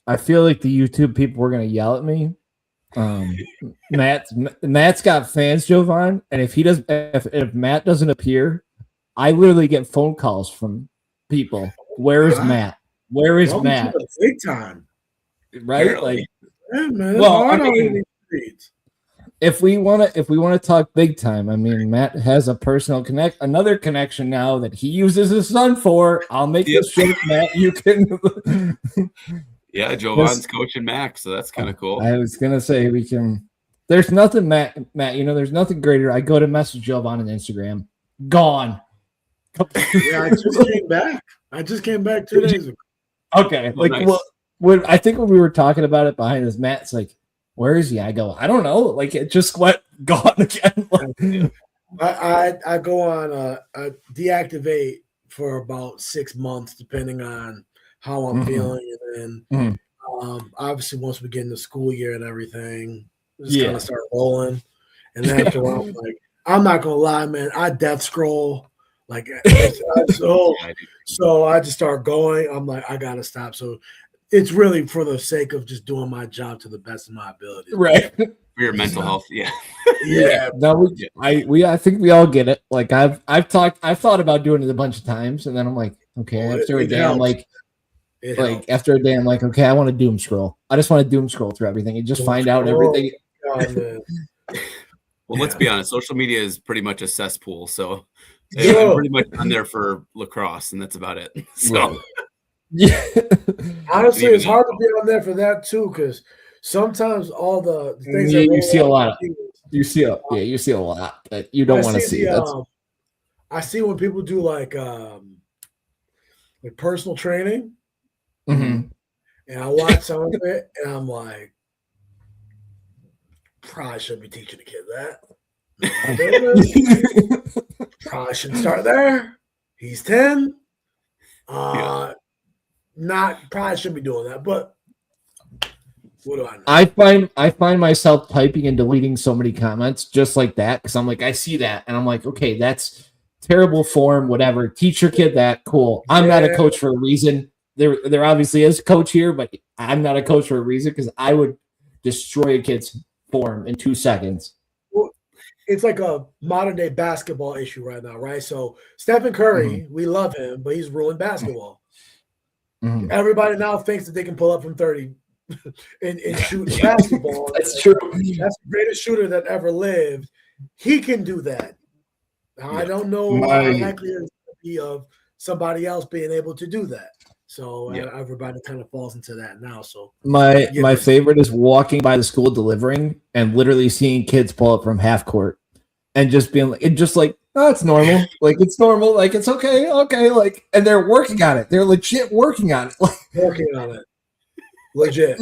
I feel like the YouTube people were gonna yell at me. Um, Matt's got fans, Jovan, and if Matt doesn't appear, I literally get phone calls from people. Where is Matt? Where is Welcome Matt? to the big time. Right? Apparently. Like, Yeah, man. well, Hard I out mean, in these streets. if we wanna talk big time, I mean, Matt has a personal another connection now that he uses his son for. I'll make this joke, Matt. You can. Yeah, Jovan's coaching Max, so that's kind of cool. I was gonna say we can. There's nothing, Matt. There's nothing greater. I go to message Jovan on Instagram. Gone. Yeah, I just came back. I just came back 2 days ago. Okay, like nice. when I think when we were talking about it behind us, Matt's like, "Where is he?" I go, "I don't know." Like it just went gone again. I go on deactivate for about 6 months, depending on how I'm feeling, and then obviously once we get into school year and everything, just kind of start rolling. And then after a while, I'm like, I'm not gonna lie, man, I death scroll. Like, so I just start going. I'm like, I gotta stop. So it's really for the sake of just doing my job to the best of my ability. Right. For your mental health, yeah. No, I think we all get it. Like I've thought about doing it a bunch of times, and then I'm like, okay, after a day, I'm like, after a day, I'm like, okay, I want to doom scroll. I just want to doom scroll through everything and just find out everything. Well, let's be honest. Social media is pretty much a cesspool. So I'm pretty much on there for lacrosse, and that's about it. So, yeah. Honestly, it's hard to be on there for that too, because sometimes all the things you see a lot. You see a lot that you don't want to see. I see when people do like personal training, and I watch some of it, and I'm like, probably shouldn't be teaching a kid that. Probably shouldn't start there. He's 10. Probably shouldn't be doing that, but what do I know? I find myself typing and deleting so many comments just like that because I'm like, I see that, and I'm like, okay, that's terrible form, whatever. Teach your kid that, cool. I'm not a coach for a reason. There obviously is a coach here, but I'm not a coach for a reason because I would destroy a kid's form in 2 seconds. Well, it's like a modern day basketball issue right now, right? So Stephen Curry, we love him, but he's ruined basketball. Everybody now thinks that they can pull up from 30 and shoot basketball. That's true. That's the greatest shooter that ever lived. He can do that. Now, I don't know how likely it is to be of somebody else being able to do that. So everybody kind of falls into that now. So my favorite is walking by the school delivering and literally seeing kids pull up from half court and just being like, oh, it's normal. Like it's normal. Like it's okay. Like, and they're working on it. They're legit working on it. Working on it. Legit.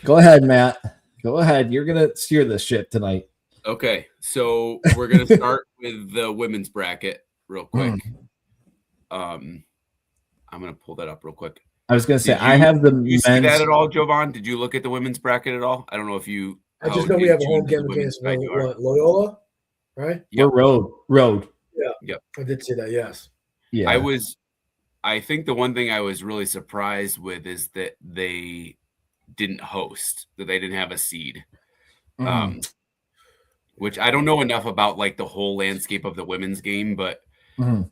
Go ahead, Matt. Go ahead. You're gonna steer this ship tonight. Okay, so we're gonna start with the women's bracket real quick. I'm gonna pull that up real quick. I was gonna say I have the you see that at all, Jovan? Did you look at the women's bracket at all? I don't know if you. I just know we have a home game against Loyola, right? Yep. We're road. Yeah. Yep. I did see that. Yes. Yeah. I think the one thing I was really surprised with is that they didn't host, that they didn't have a seed. Which I don't know enough about like the whole landscape of the women's game, but yeah,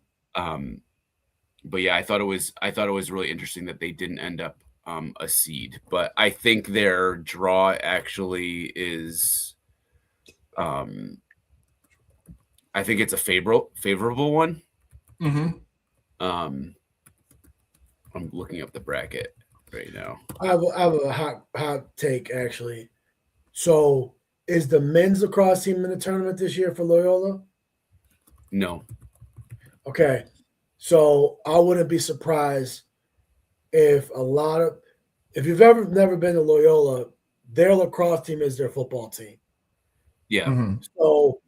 I thought it was really interesting that they didn't end up a seed. But I think their draw actually is, I think it's a favorable one. I'm looking up the bracket right now. I have a hot take actually. So, is the men's lacrosse team in the tournament this year for Loyola? No. Okay. So I wouldn't be surprised if if you've never been to Loyola, their lacrosse team is their football team. Yeah. So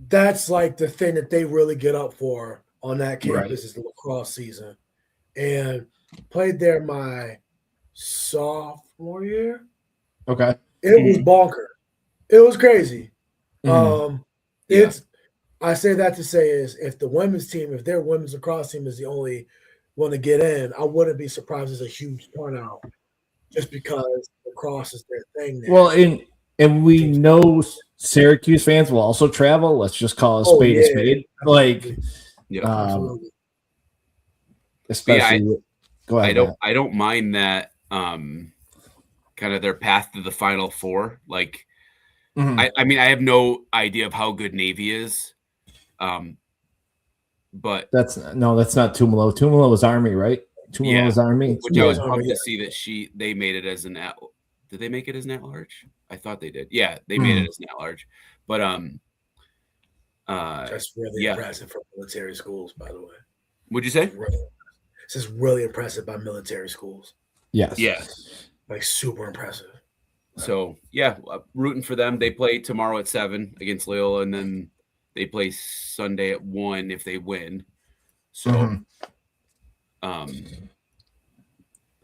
that's like the thing that they really get up for on that campus is the lacrosse season. And played there my sophomore year. Okay. It was bonkers. It was crazy. I say that to say is if their women's lacrosse team is the only want to get in, I wouldn't be surprised there's a huge turnout just because lacrosse is their thing now. Well, and we know Syracuse fans will also travel. Let's just call a spade a spade. Like, especially. Go ahead. I don't mind that. Kind of their path to the Final Four. Like, I mean, I have no idea of how good Navy is. But that's not Tumalo. Tumalo was Army, right? Tumalo was Army. Which I was pumped to see that they made it as an at. Did they make it as an at-large? I thought they did. Yeah, they made it as an at-large. But that's really impressive for military schools, by the way. What'd you say? This is really impressive by military schools. Yes. Yeah. Like super impressive. So rooting for them. They play tomorrow at 7 against Loyola, and then they play Sunday at 1 if they win. So,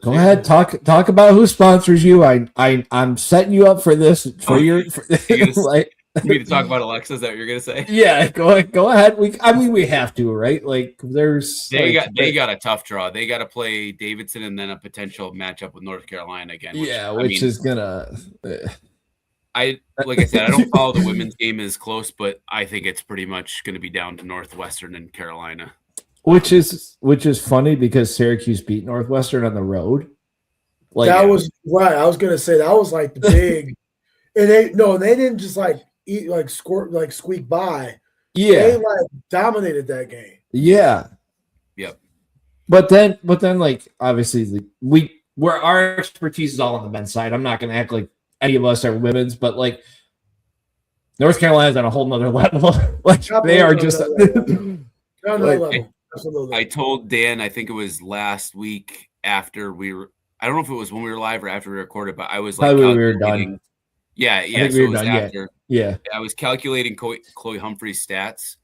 go ahead, talk about who sponsors you. I'm setting you up for this for your. Me to talk about Alexa? Is that what you're gonna say? Yeah, go ahead. We have to, right? Like, they got a tough draw. They got to play Davidson and then a potential matchup with North Carolina again. Which is gonna. Like I said, I don't follow the women's game as close, but I think it's pretty much going to be down to Northwestern and Carolina. Which is funny because Syracuse beat Northwestern on the road. Like, that was right. I was gonna say that was like the big, and they didn't just squeak by. Yeah, they like dominated that game. Yeah. Yep. But then like obviously where our expertise is all on the men's side. I'm not gonna act like any of us are women's, but like North Carolina's on a whole nother level. Like they are just level. I told Dan, I think it was last week after I don't know if it was when we were live or after we recorded, but I was like, we were done. Yeah. So it was after. Yeah. I was calculating Chloe Humphrey's stats,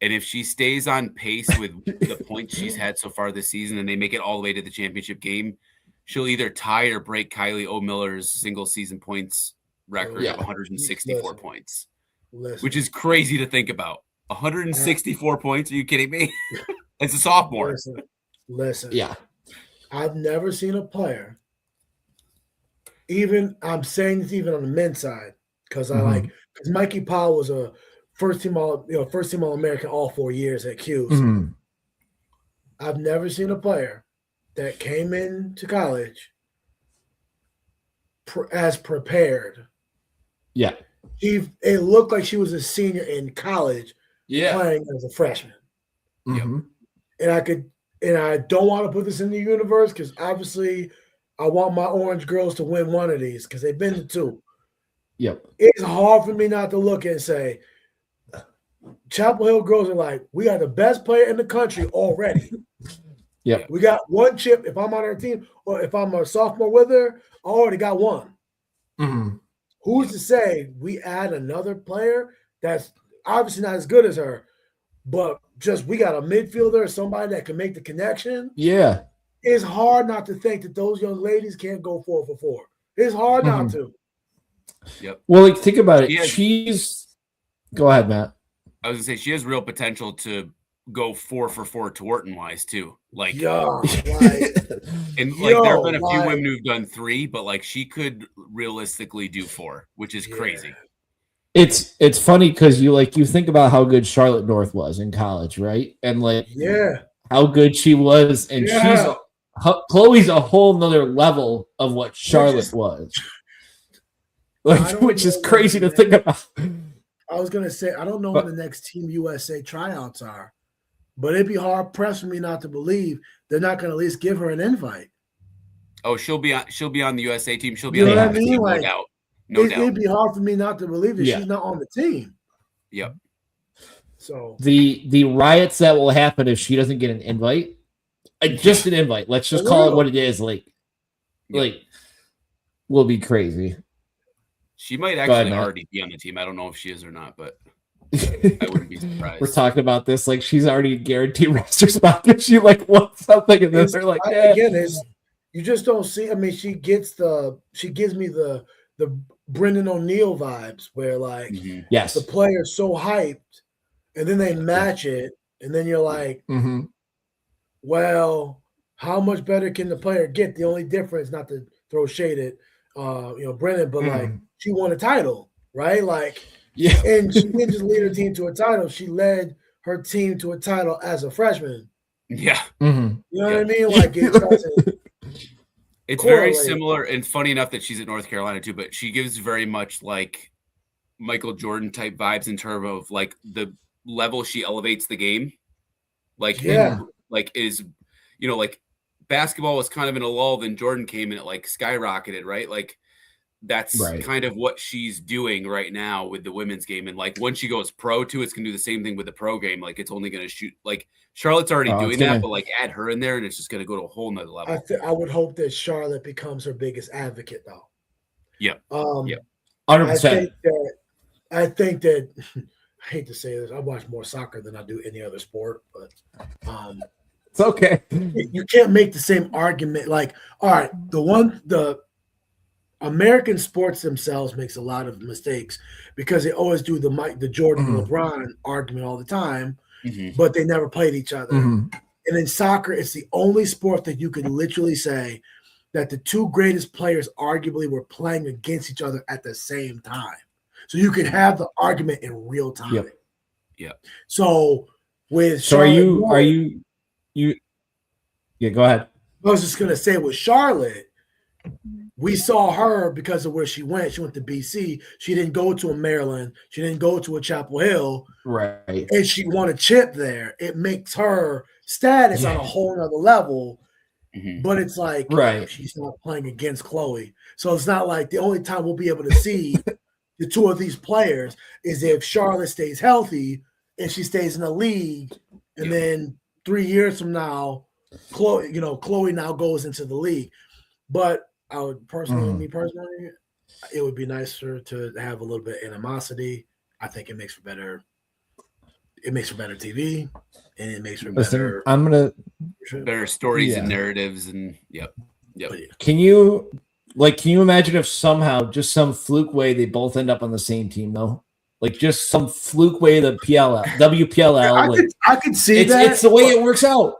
and if she stays on pace with the points she's had so far this season, and they make it all the way to the championship game, she'll either tie or break Kylie O. Miller's single season points record of 164 points, which is crazy to think about. 164 points? Are you kidding me? It's a sophomore. Listen. Yeah. I've never seen a player, I'm saying this even on the men's side, because because Mikey Powell was a first team All-American all 4 years at Q's. I've never seen a player that came into college as prepared. Yeah. It looked like she was a senior in college playing as a freshman. And I don't want to put this in the universe because obviously I want my Orange girls to win one of these because they've been to 2. Yep. It's hard for me not to look and say, Chapel Hill girls are like, we got the best player in the country already. Yep. We got one chip. If I'm on her team or if I'm a sophomore with her, I already got one. Who's to say we add another player that's obviously not as good as her, but just we got a midfielder or somebody that can make the connection? Yeah. It's hard not to think that those young ladies can't go 4 for 4. It's hard not to. Yep. Well, like, think about it. Go ahead, Matt. I was gonna say she has real potential to go 4 for 4 Tawarton wise too. Like, there have been a few women who've done 3, but like she could realistically do 4, which is crazy. It's funny because you think about how good Charlotte North was in college, right? And how good she was, and Chloe's a whole nother level of what Charlotte was. Which is crazy to think about. I was gonna say I don't know when the next Team USA tryouts are, but it'd be hard pressed for me not to believe they're not gonna at least give her an invite. Oh, she'll be on the USA team. She'll be on the team, no doubt. No doubt. It'd be hard for me not to believe that she's not on the team. Yep. So the riots that will happen if she doesn't get an invite, just an invite. Let's just call it what it is. Will be crazy. She might actually already be on the team. I don't know if she is or not, but I wouldn't be surprised. We're talking about this like she's already guaranteed roster spot. If she wants something in this, they're like, again, you just don't see. I mean, she gives me the Brendan O'Neill vibes where the player's so hyped, and then they match it, and then you're like, well, how much better can the player get? The only difference, not to throw shade at Brennan, but like she won a title, right? Like, Yeah. and she didn't just lead her team to a title; she led her team to a title as a freshman. Yeah. You know what I mean? Like it doesn't. It's very similar, and funny enough that she's at North Carolina too, but she gives very much like Michael Jordan type vibes in terms of like the level she elevates the game. Like, is, like basketball was kind of in a lull, then Jordan came and it like skyrocketed, right? Like that's kind of what she's doing right now with the women's game. And like when she goes pro too, it's gonna do the same thing with the pro game. Like it's only gonna shoot, like Charlotte's already doing that, but like add her in there and it's just gonna go to a whole nother level. I would hope that Charlotte becomes her biggest advocate though. Yeah. 100%. I think that I hate to say this, I watch more soccer than I do any other sport, but it's okay. You can't make the same argument. Like, all right, the American sports themselves makes a lot of mistakes because they always do the Jordan LeBron argument all the time, but they never played each other. And in soccer, it's the only sport that you could literally say that the two greatest players arguably were playing against each other at the same time. So you could have the argument in real time. Yep. So with Charlotte, are you yeah, go ahead. I was just gonna say with Charlotte, we saw her because of where she went. She went to BC. She didn't go to a Maryland. She didn't go to a Chapel Hill. Right. And she won a chip there. It makes her status on a whole nother level. But it's like she's not playing against Chloe. So it's not like the only time we'll be able to see the two of these players is if Charlotte stays healthy and she stays in the league, and then 3 years from now, Chloe now goes into the league. But I would personally, it would be nicer to have a little bit of animosity. I think it makes for better. It makes for better TV, and it makes for better. Better stories and narratives, and yep. Can you imagine if somehow, just some fluke way, they both end up on the same team though? Like just some fluke way, the WPLL. I could see that. It's the way it works out.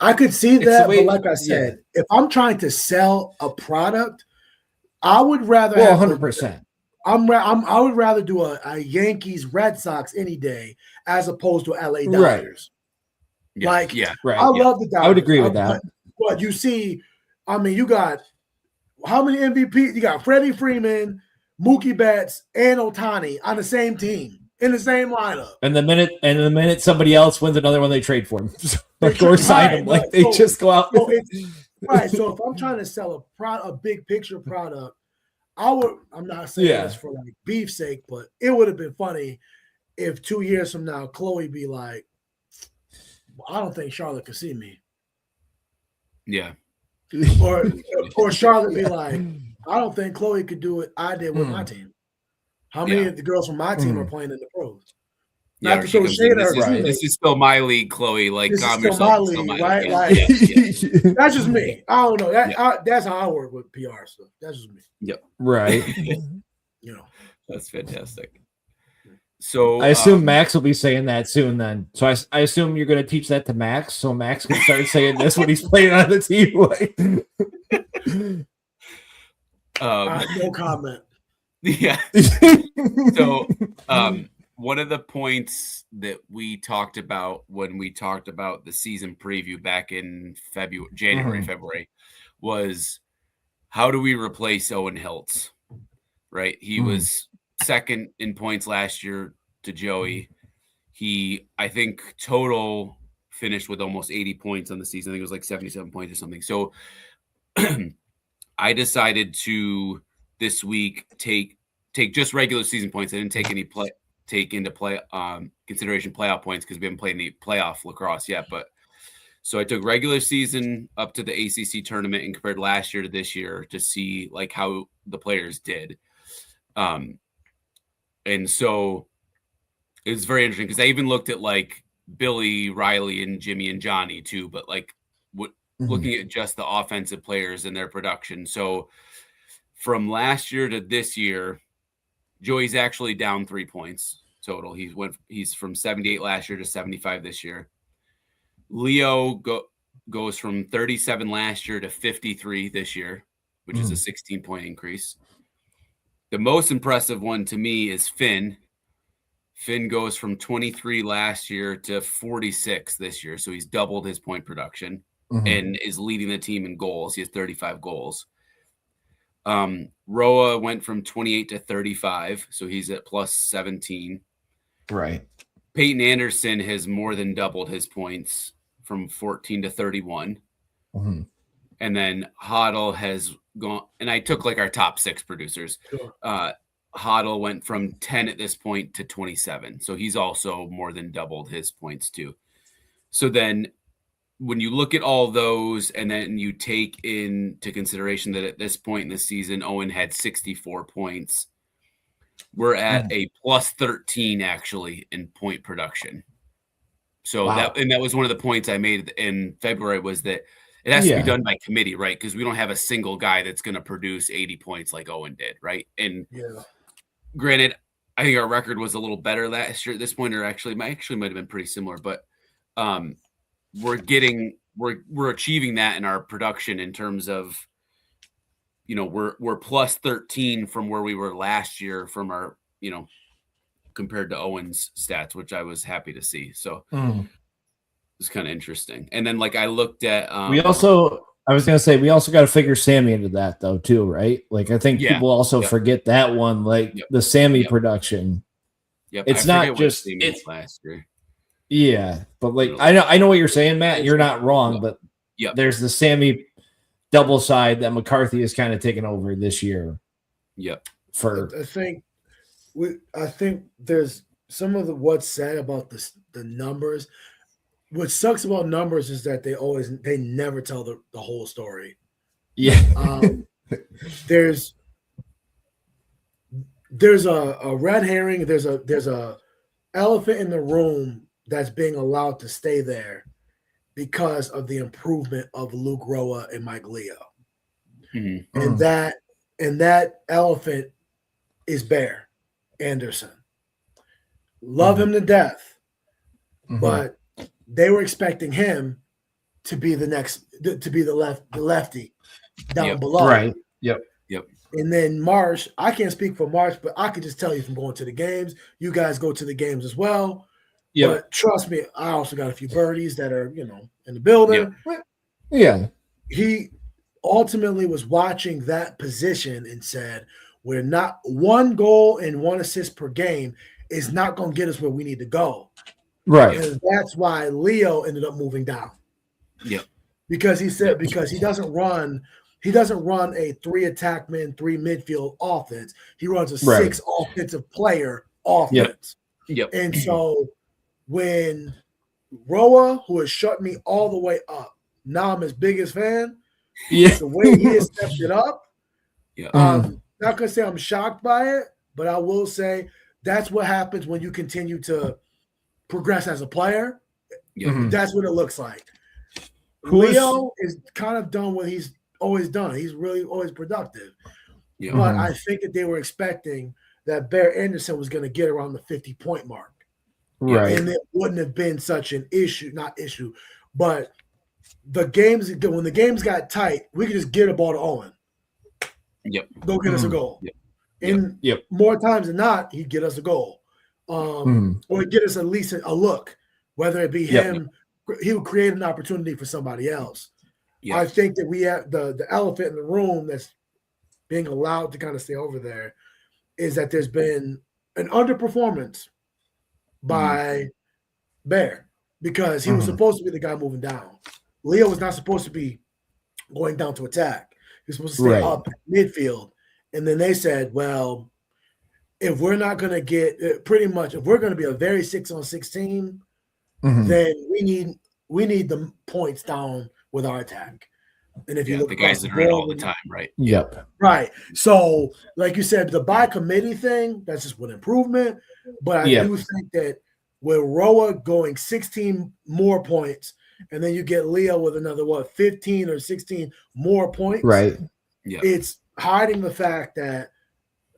I could see that, but like I said, if I'm trying to sell a product, I would rather 100%. I would rather do a Yankees Red Sox any day as opposed to LA Dodgers. Right. I love the Dodgers. I would agree with that. But you see, I mean, you got how many MVPs? You got Freddie Freeman, Mookie Betts, and Ohtani on the same team in the same lineup. And the minute somebody else wins another one, they trade for him. Or sign him. Like they just go out. So if I'm trying to sell a big picture product, I'm not saying this for like beef's sake, but it would have been funny if 2 years from now, Chloe be like, I don't think Charlotte could see me. Yeah. Or Charlotte be like, I don't think Chloe could do what I did with my team. How many of the girls from my team are playing in the pros? Not to throw shade at her. This is still my league, Chloe. Like, this calm yourself. My league, right? Like, that's just me. I don't know. That's how I work with PR stuff. That's just me. Yep. Right. That's fantastic. So I assume Max will be saying that soon then. So I assume you're going to teach that to Max so Max can start saying this when he's playing on the team. No comment. Yeah. So one of the points that we talked about when we talked about the season preview back in February, was how do we replace Owen Hiltz? Right. He was second in points last year to Joey. He, I think, total finished with almost 80 points on the season. I think it was like 77 points or something. So I decided to this week take just regular season points. I didn't take any consideration playoff points because we haven't played any playoff lacrosse yet. But so I took regular season up to the ACC tournament and compared last year to this year to see like how the players did. And so it was very interesting because I even looked at like Billy, Riley, and Jimmy and Johnny too, but like looking at just the offensive players and their production. So from last year to this year, Joey's actually down 3 points total. He's from 78 last year to 75 this year. Leo goes from 37 last year to 53 this year, which is a 16-point increase. The most impressive one to me is Finn. Finn goes from 23 last year to 46 this year. So he's doubled his point production and is leading the team in goals. He has 35 goals. Roa went from 28 to 35. So he's at plus 17. Right. Peyton Anderson has more than doubled his points from 14 to 31. And then Hoddle has gone, and I took like our top 6 producers. Sure. Hoddle went from 10 at this point to 27. So he's also more than doubled his points too. So then when you look at all those and then you take into consideration that at this point in the season, Owen had 64 points, we're at a plus 13 actually in point production. So that was one of the points I made in February was that it has to be done by committee, right? Because we don't have a single guy that's going to produce 80 points like Owen did, right? And granted, I think our record was a little better last year at this point, or actually might have been pretty similar, but we're achieving that in our production in terms of, you know, we're plus 13 from where we were last year from our, you know, compared to Owen's stats, which I was happy to see. So it's kind of interesting. And then like I looked at we also got to figure Sammy into that though too, right? Like I think people also forget that one, like the Sammy production. It's not just it's last year. Yeah, but like I know what you're saying, Matt. You're not wrong, but there's the Sammy double side that McCarthy is kind of taking over this year. I think there's some of what's said about the numbers. What sucks about numbers is that they never tell the whole story. There's a red herring. There's a elephant in the room that's being allowed to stay there because of the improvement of Luke Roa and Mike Leo. And that elephant is Bear Anderson. Love him to death, but they were expecting him to be the lefty down below. Right. And then Marsh, I can't speak for Marsh, but I can just tell you from going to the games. You guys go to the games as well. But trust me, I also got a few birdies that are, you know, in the building. He ultimately was watching that position and said, we're not 1 goal and 1 assist per game is not going to get us where we need to go. Right. And that's why Leo ended up moving down. Because he said, because he doesn't run a 3 attackman, 3 midfield offense. He runs a 6 offensive player offense. And so when Roa, who has shut me all the way up, now I'm his biggest fan. The way he has stepped it up. Not gonna say I'm shocked by it, but I will say that's what happens when you continue to progress as a player. That's what it looks like. Leo is kind of done what he's always done. He's really always productive. But I think that they were expecting that Bear Anderson was going to get around the 50-point mark. And it wouldn't have been such an issue, but when the games got tight, we could just get a ball to Owen. Go get us a goal. And more times than not, he'd get us a goal. Or he'd get us at least a look, whether it be him, he would create an opportunity for somebody else. I think that we have the elephant in the room that's being allowed to kind of stay over there is that there's been an underperformance by Bear because he was supposed to be the guy moving down. Leo was not supposed to be going down to attack. He was supposed to stay up midfield. And then they said, well, if we're not going to get if we're going to be a very 6-on-6 team, then we need the points down with our attack. And if you look the guys that are in all the time, right? Right. So, like you said, the by committee thing, that's just one improvement. But I do think that with Roa going 16 more points, and then you get Leo with another 15 or 16 more points. It's hiding the fact that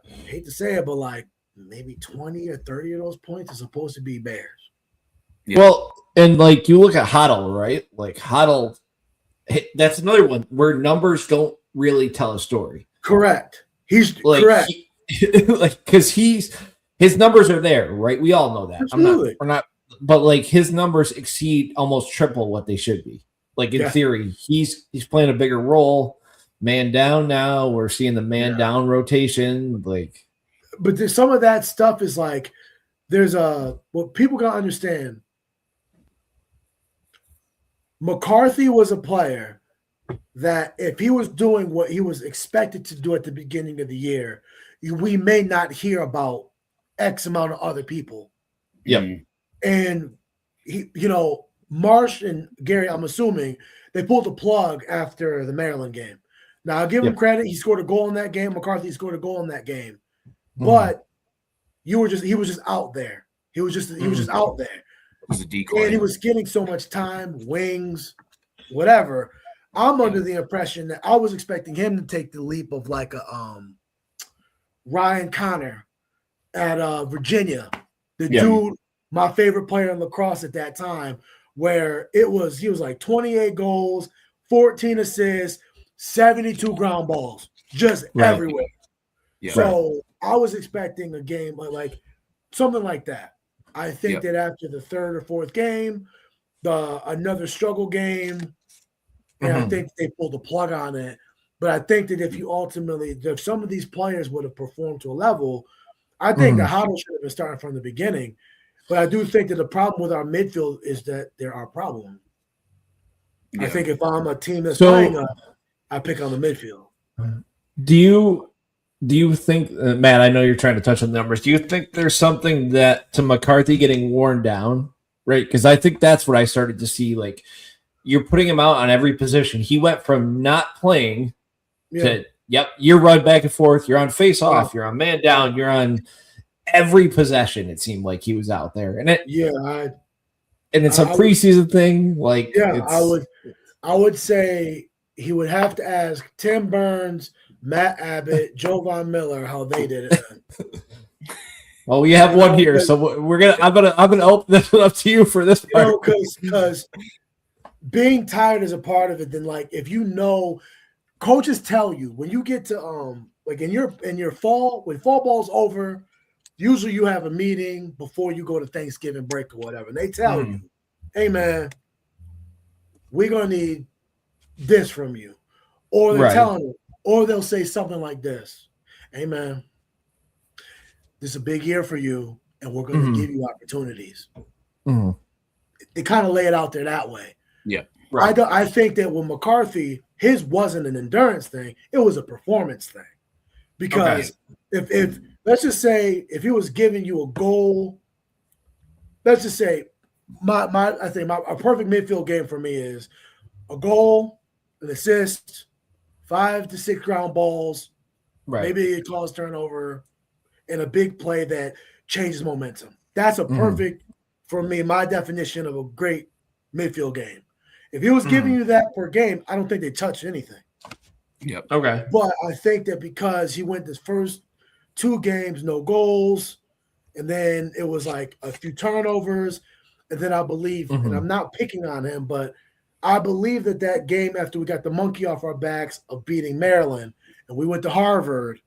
I hate to say it, but like maybe 20 or 30 of those points are supposed to be Bears. Well, and like you look at Hoddle, right? Like Hoddle that's another one where numbers don't really tell a story. Correct. He's like, correct. Because his numbers are there, right? We all know that. Absolutely. But like his numbers exceed almost triple what they should be. Like in theory, he's playing a bigger role. Man down now. We're seeing the man down rotation. Like, but some of that stuff is like there's what people gotta understand. McCarthy was a player that if he was doing what he was expected to do at the beginning of the year, we may not hear about X amount of other people. Yeah. And he, Marsh and Gary, I'm assuming they pulled the plug after the Maryland game. Now I'll give him credit. He scored a goal in that game. McCarthy scored a goal in that game. But he was just out there. He was just out there. It was a decoy. And he was getting so much time, wings, whatever. I'm under the impression that I was expecting him to take the leap of like a Ryan Connor at Virginia. The dude, my favorite player in lacrosse at that time, where he was like 28 goals, 14 assists, 72 ground balls, just everywhere. Yeah. So I was expecting a game like something like that. I think that after the third or fourth game, another struggle game, and I think they pulled the plug on it. But I think that if some of these players would have performed to a level, I think the Hoddle should have been starting from the beginning. But I do think that the problem with our midfield is that there are problems. Yeah. I think if I'm a team that's playing up, I pick on the midfield. Do you think, Matt, I know you're trying to touch on the numbers. Do you think there's something that to McCarthy getting worn down, right? Because I think that's what I started to see. Like, you're putting him out on every position. He went from not playing to, you're run back and forth. You're on face off. You're on man down. You're on every possession. It seemed like he was out there. And it's a preseason thing. Like, I would say he would have to ask Tim Burns, Matt Abbott, Jovan Miller how they did it. Well, we have one here, so I'm gonna open this up to you for this part. Because being tired is a part of it. Then, like, if coaches tell you when you get to like in your fall, when fall ball's over, usually you have a meeting before you go to Thanksgiving break or whatever, and they tell you, "Hey, man, we're gonna need this from you," or they're telling you. Or they'll say something like this: "Hey, man, this is a big year for you, and we're going to give you opportunities." They kind of lay it out there that way. Yeah, right. I think that with McCarthy, his wasn't an endurance thing; it was a performance thing. Because if let's just say if he was giving you a goal, let's just say I think a perfect midfield game for me is a goal, an assist, 5 to 6 ground balls, maybe a cause turnover, and a big play that changes momentum. That's a perfect, for me, my definition of a great midfield game. If he was giving you that per game, I don't think they touched anything. Yep. Okay. But I think that because he went his first 2 games, no goals, and then it was like a few turnovers, and then I believe, and I'm not picking on him, but I believe that game after we got the monkey off our backs of beating Maryland and we went to Harvard,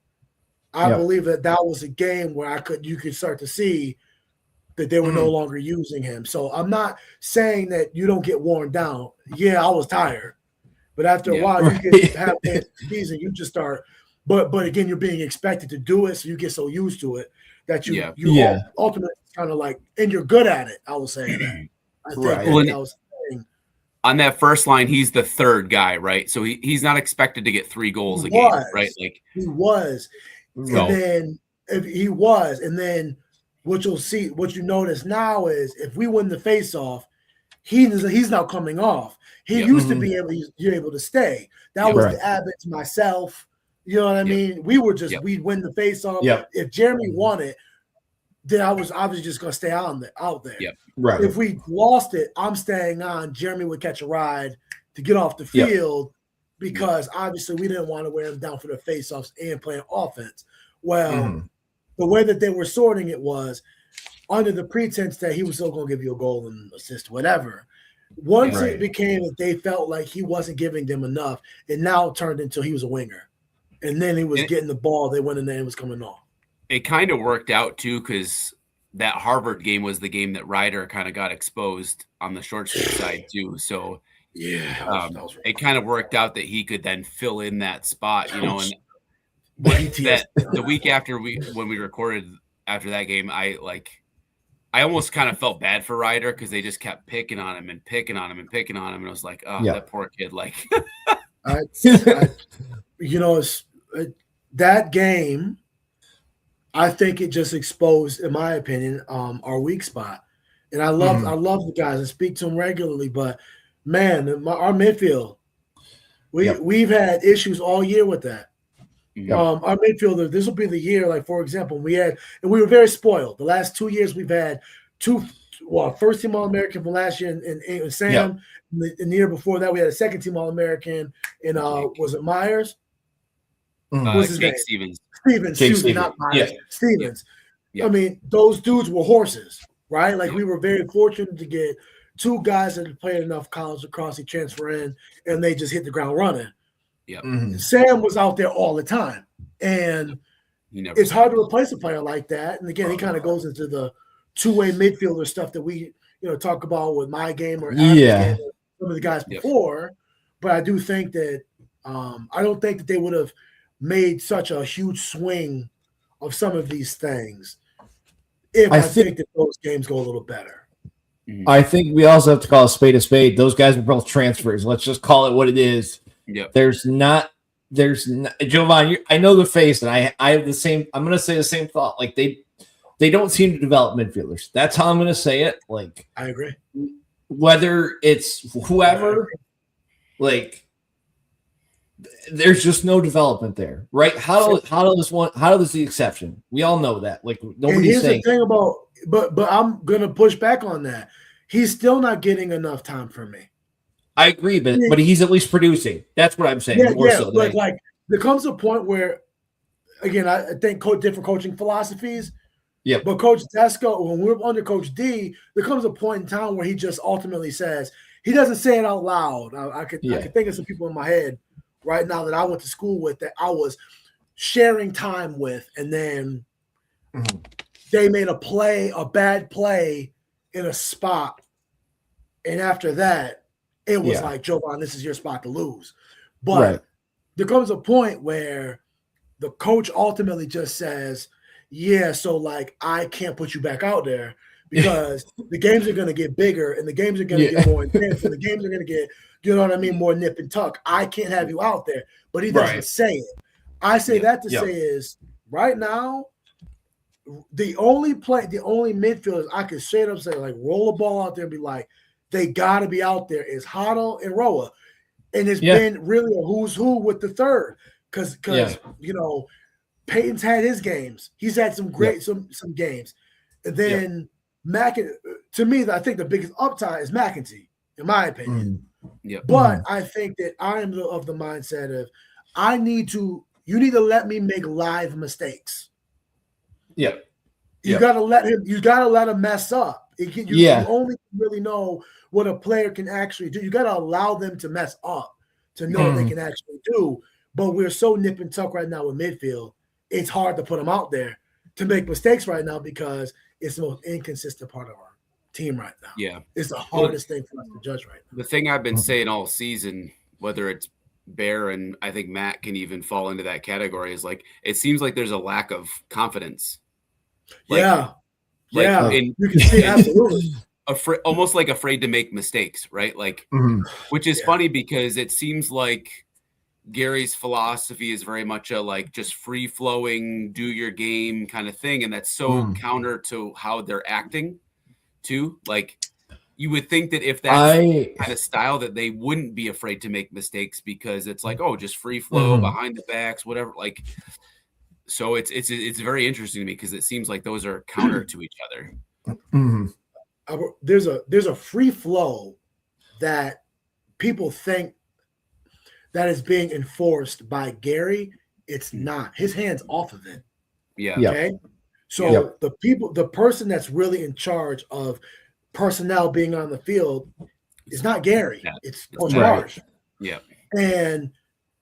I believe that was a game where you could start to see that they were no longer using him. So I'm not saying that you don't get worn down. Yeah, I was tired. But after a while, you get halfway into the season, you just start. But again, you're being expected to do it, so you get so used to it that you ultimately kind of like, and you're good at it. I will say that. I think that was on that first line, he's the third guy, right? So he's not expected to get 3 goals a game, right? Like he was, and then what you notice now is if we win the face-off, he's now coming off. He used to be able to stay. That was the Abbott to myself. You know what I mean? We were just we'd win the face-off. If Jeremy won it, then I was obviously just going to stay out there. Yep. Right. If we lost it, I'm staying on. Jeremy would catch a ride to get off the field because obviously we didn't want to wear him down for the faceoffs and playing offense. Well, the way that they were sorting it was under the pretense that he was still going to give you a goal and assist, whatever. Once it became that they felt like he wasn't giving them enough, it now turned into he was a winger. And then he was getting the ball. They went in there and it was coming off. It kind of worked out, too, because that Harvard game was the game that Ryder kind of got exposed on the short stick side, too. So, it kind of worked out that he could then fill in that spot, you know. And the week after when we recorded after that game, I almost kind of felt bad for Ryder because they just kept picking on him and picking on him and picking on him. And I was like, oh, that poor kid. Like, that game, I think it just exposed, in my opinion, our weak spot. And I love the guys. I speak to them regularly, but man, our midfield, we've had issues all year with that. Our midfielder, this will be the year, like, for example, we were very spoiled. The last 2 years we've had first team All-American from last year and Sam. And the year before that we had a second team All-American in was it Myers? What's his name? Stevens. Excuse me, not Myers. Stevens. I mean, those dudes were horses, right? Like we were very fortunate to get two guys that had played enough college lacrosse, they transfer in, and they just hit the ground running. Sam was out there all the time, and it's hard to replace a player like that. And again, he kind of goes into the two-way midfielder stuff that we talk about with my game or some of the guys before. But I do think that I don't think that they would have made such a huge swing of some of these things if I think that those games go a little better. I think we also have to call a spade a spade. Those guys were both transfers. Let's just call it what it is. There's not Jovan, I know the face, and I have the same. I'm going to say the same thought. Like they don't seem to develop midfielders. That's how I'm going to say it. Like I agree. Whether it's whoever, like there's just no development there, right? How does the exception? We all know that. Like nobody's saying. The thing about, but I'm going to push back on that. He's still not getting enough time for me. I agree, but he's at least producing. That's what I'm saying. Like there comes a point where, again, I think different coaching philosophies. Yeah. But Coach Tesco, when we're under Coach D, there comes a point in time where he just ultimately says, he doesn't say it out loud. I could think of some people in my head right now that I went to school with that I was sharing time with, and then they made a bad play in a spot, and after that, it was like, Jovan, this is your spot to lose. But there comes a point where the coach ultimately just says, so like I can't put you back out there because the games are going to get bigger and the games are going to get more intense and the games are going to get, more nip and tuck. I can't have you out there. But he doesn't say it. I say that to say is right now, the only midfielders I could straight up say, like, roll a ball out there and be like, they got to be out there is Hotto and Roa. And it's been really a who's who with the third. Because Peyton's had his games. He's had some great some games. And then to me, I think the biggest upside is McEntee, in my opinion. But I think that I am of the mindset of you need to let me make live mistakes. You gotta let him mess up. You only really know what a player can actually do. You got to allow them to mess up to know what they can actually do. But we're so nip and tuck right now with midfield. It's hard to put them out there to make mistakes right now because it's the most inconsistent part of our team right now. Yeah. It's the hardest thing for us to judge right now. The thing I've been saying all season, whether it's Bear and I think Matt can even fall into that category, is like it seems like there's a lack of confidence. You can see absolutely. Almost like afraid to make mistakes, right? Like, which is funny because it seems like Gary's philosophy is very much a like just free flowing, do your game kind of thing, and that's so counter to how they're acting, too. Like, you would think that if that's kind of style, that they wouldn't be afraid to make mistakes because it's like, oh, just free flow behind the backs, whatever. Like, so it's very interesting to me because it seems like those are counter to each other. There's a free flow that people think that is being enforced by Gary. It's not. His hand's off of it. Okay. So the person that's really in charge of personnel being on the field It's not Gary. Yeah. It's Coach Right. Marsh. Yeah. And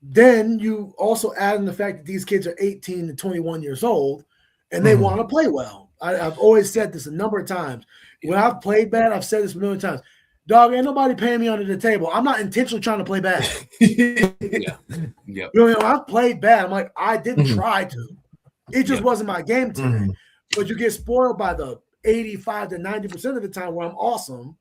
then you also add in the fact that these kids are 18 to 21 years old and they want to play well. I've always said this a number of times. When I've played bad, I've said this a million times. Dog, ain't nobody paying me under the table. I'm not intentionally trying to play bad. Yeah. You know, I've played bad. I'm like, I didn't try to. It just wasn't my game today. But you get spoiled by the 85 to 90% of the time where I'm awesome.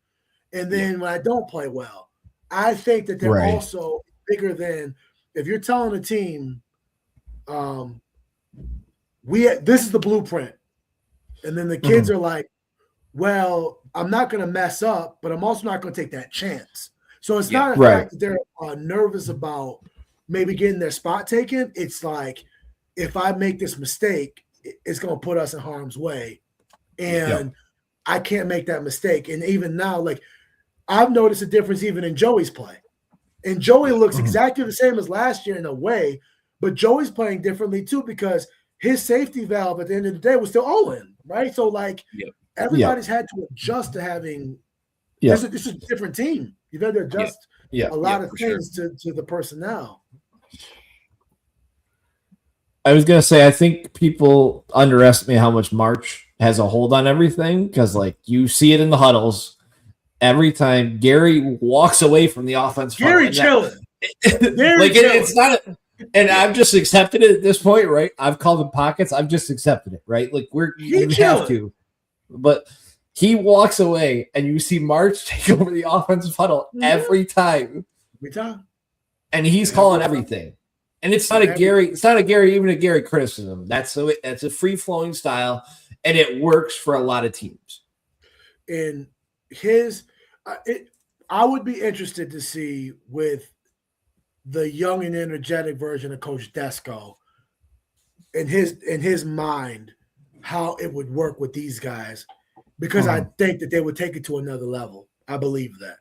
And then when I don't play well, I think that they're also bigger than if you're telling a team, this is the blueprint. And then the kids are like, well, I'm not going to mess up, but I'm also not going to take that chance. So it's not a fact that they're nervous about maybe getting their spot taken. It's like, if I make this mistake, it's going to put us in harm's way. And I can't make that mistake. And even now, like, I've noticed a difference even in Joey's play. And Joey looks exactly the same as last year in a way, but Joey's playing differently too because his safety valve at the end of the day was still Owen, right? So, like, everybody's had to adjust to having this is a different team. You've had to adjust a lot of things to the personnel. I was gonna say, I think people underestimate how much March has a hold on everything because, like, you see it in the huddles every time Gary walks away from the offense. Gary chilling, it's not. And I've just accepted it at this point, right? I've called them pockets. I've just accepted it, right? Like you have to, but he walks away, and you see March take over the offensive huddle every time, and he's calling everything. And it's not a Gary. It's not a Gary, even a Gary criticism. That's a free flowing style, and it works for a lot of teams. And I would be interested to see with the young and energetic version of Coach Desko in his mind how it would work with these guys, because I think that they would take it to another level. I believe that.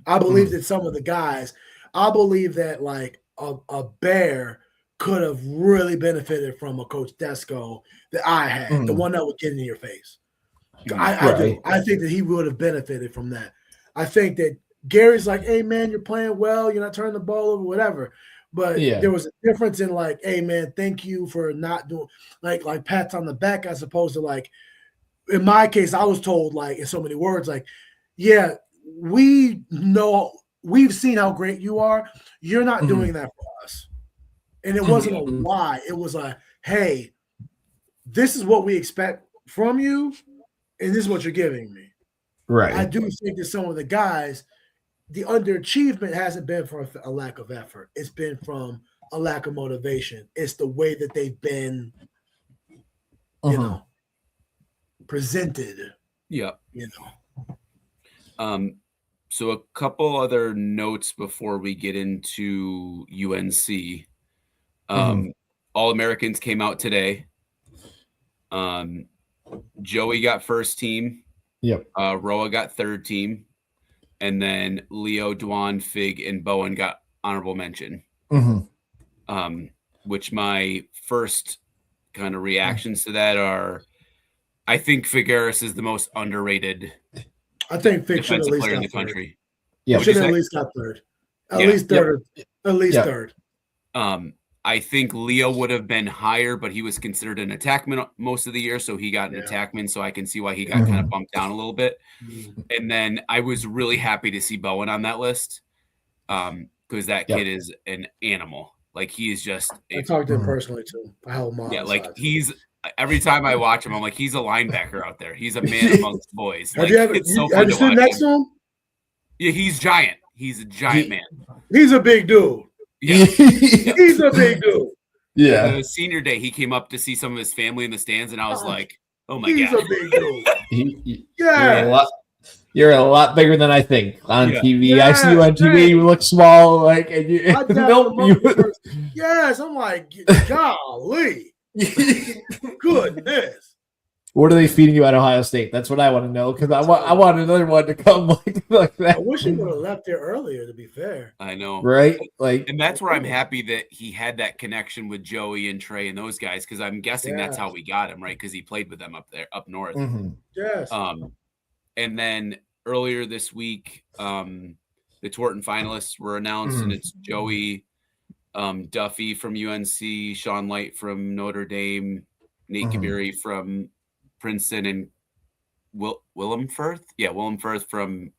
I believe that some of the guys. I believe that like a Bear could have really benefited from a Coach Desko that I had, the one that would get in your face. I do. I think that he would have benefited from that. I think that Gary's like, hey, man, you're playing well. You're not turning the ball over, whatever. But there was a difference in like, hey, man, thank you for not doing like pats on the back as opposed to like, in my case, I was told like in so many words, like, yeah, we know – we've seen how great you are. You're not doing that for us. And it wasn't a lie. It was a, hey, this is what we expect from you, and this is what you're giving me. Right. I do think that some of the guys, the underachievement hasn't been from a lack of effort. It's been from a lack of motivation. It's the way that they've been, you know, presented. Yeah. You know. So a couple other notes before we get into UNC. All-Americans came out today. Joey got first team. Yep. Roa got third team. And then Leo, Dwan, Fig, and Bowen got honorable mention. Which my first kind of reactions to that are, I think Figueres is the most underrated I think Fig should at defensive least player in got the country. Third. Yeah, should at least got third. At least third. At least third. I think Leo would have been higher, but he was considered an attackman most of the year, so he got an attackman, so I can see why he got kind of bumped down a little bit. And then I was really happy to see Bowen on that list because that kid is an animal. Like, he is just – I talked to him personally, too. I held him on. Yeah, like, he's – every time I watch him, I'm like, he's a linebacker out there. He's a man amongst boys. Like, have you stood next to him? Yeah, he's giant. He's a giant man. He's a big dude. Yeah. He's a big dude. Yeah. Senior day, he came up to see some of his family in the stands, and I was like, oh, my God. He's a big dude. You're a lot bigger than I think on TV. Yeah, I see you on TV. You look small. Like, and you, yes, I'm like, golly. Goodness. What are they feeding you at Ohio State? That's what I want to know, because I want another one to come like that. I wish he would have left there earlier, to be fair. I know. Right? Like, and that's where I'm happy that he had that connection with Joey and Trey and those guys, because I'm guessing that's how we got him, right? Because he played with them up there, up north. Yes. And then earlier this week, the Twerton finalists were announced, and it's Joey Duffy from UNC, Sean Light from Notre Dame, Nate Kabiri from Princeton, and Willem Firth from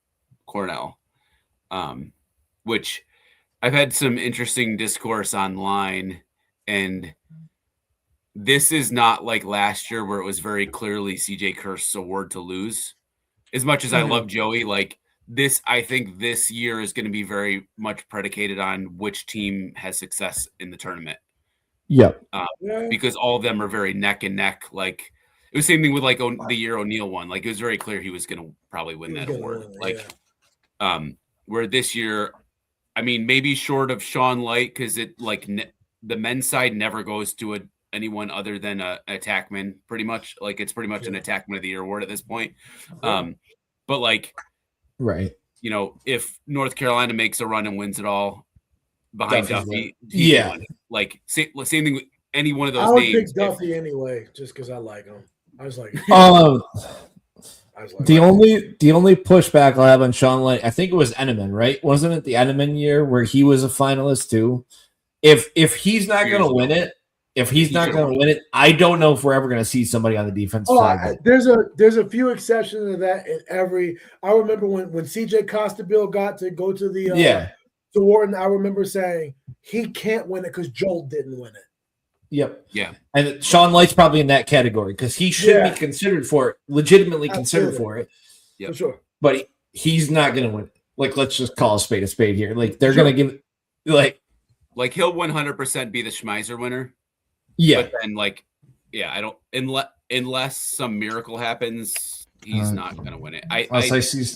Cornell, which I've had some interesting discourse online, and this is not like last year where it was very clearly CJ Kirst's award to lose. As much as I love Joey, like this, I think this year is going to be very much predicated on which team has success in the tournament. Yep. Because all of them are very neck and neck. Like it was the same thing with like the year O'Neal won. Like it was very clear he was going to probably win that award. Where this year, I mean, maybe short of Sean Light, because it like the men's side never goes to anyone other than an attackman, pretty much. Like it's pretty much an attackman of the year award at this point. But like, right, you know, if North Carolina makes a run and wins it all behind Duffy, like same thing with any one of those names. I would pick Duffy anyway, just because I like him. I was like, the only pushback I'll have on Sean Light, I think it was Enneman, right? Wasn't it the Enneman year where he was a finalist too? If he's not going to win it, I don't know if we're ever going to see somebody on the defense side. There's a few exceptions to that in every. I remember when CJ Costabile got to go to the to Wharton. I remember saying he can't win it because Joel didn't win it. Yep. Yeah. And Sean Light's probably in that category because he should be considered for it, legitimately considered for it. Yeah, for sure. But he's not going to win. Like, let's just call a spade here. Like, they're going to give, like he'll 100% be the Schmeiser winner. Yeah. But then, I don't unless some miracle happens, he's not going to win it. I see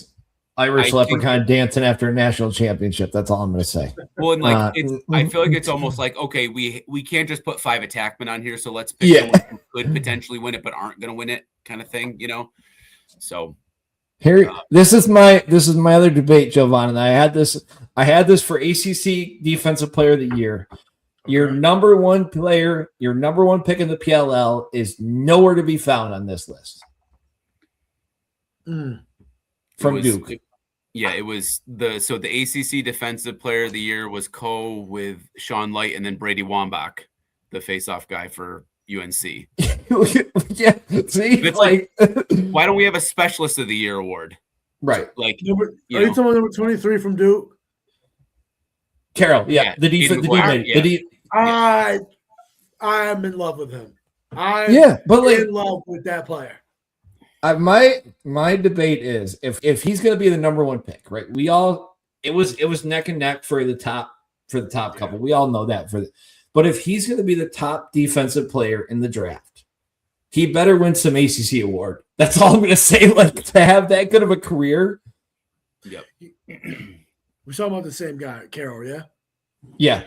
Irish leprechaun dancing after a national championship. That's all I'm going to say. Well, and I feel like it's almost like, okay, we can't just put 5 attackmen on here, so let's pick someone who could potentially win it but aren't going to win it, kind of thing, you know. So here, this is my other debate, Jovan, and I had this for ACC Defensive Player of the Year. Your number one player, your number one pick in the PLL is nowhere to be found on this list. From Duke. It was the ACC Defensive Player of the Year was with Sean Light and then Brady Wambach, the face-off guy for UNC. See, like why don't we have a Specialist of the Year award? Right. Like, are you talking about number 23 from Duke? Carroll, the defense. I'm in love with him. I'm in love with that player. My debate is if he's going to be the number one pick, right? It was neck and neck for the top couple. We all know that but if he's going to be the top defensive player in the draft, he better win some ACC award. That's all I'm going to say. Like, to have that good of a career. Yep. We're talking about the same guy, Carroll, yeah? Yeah.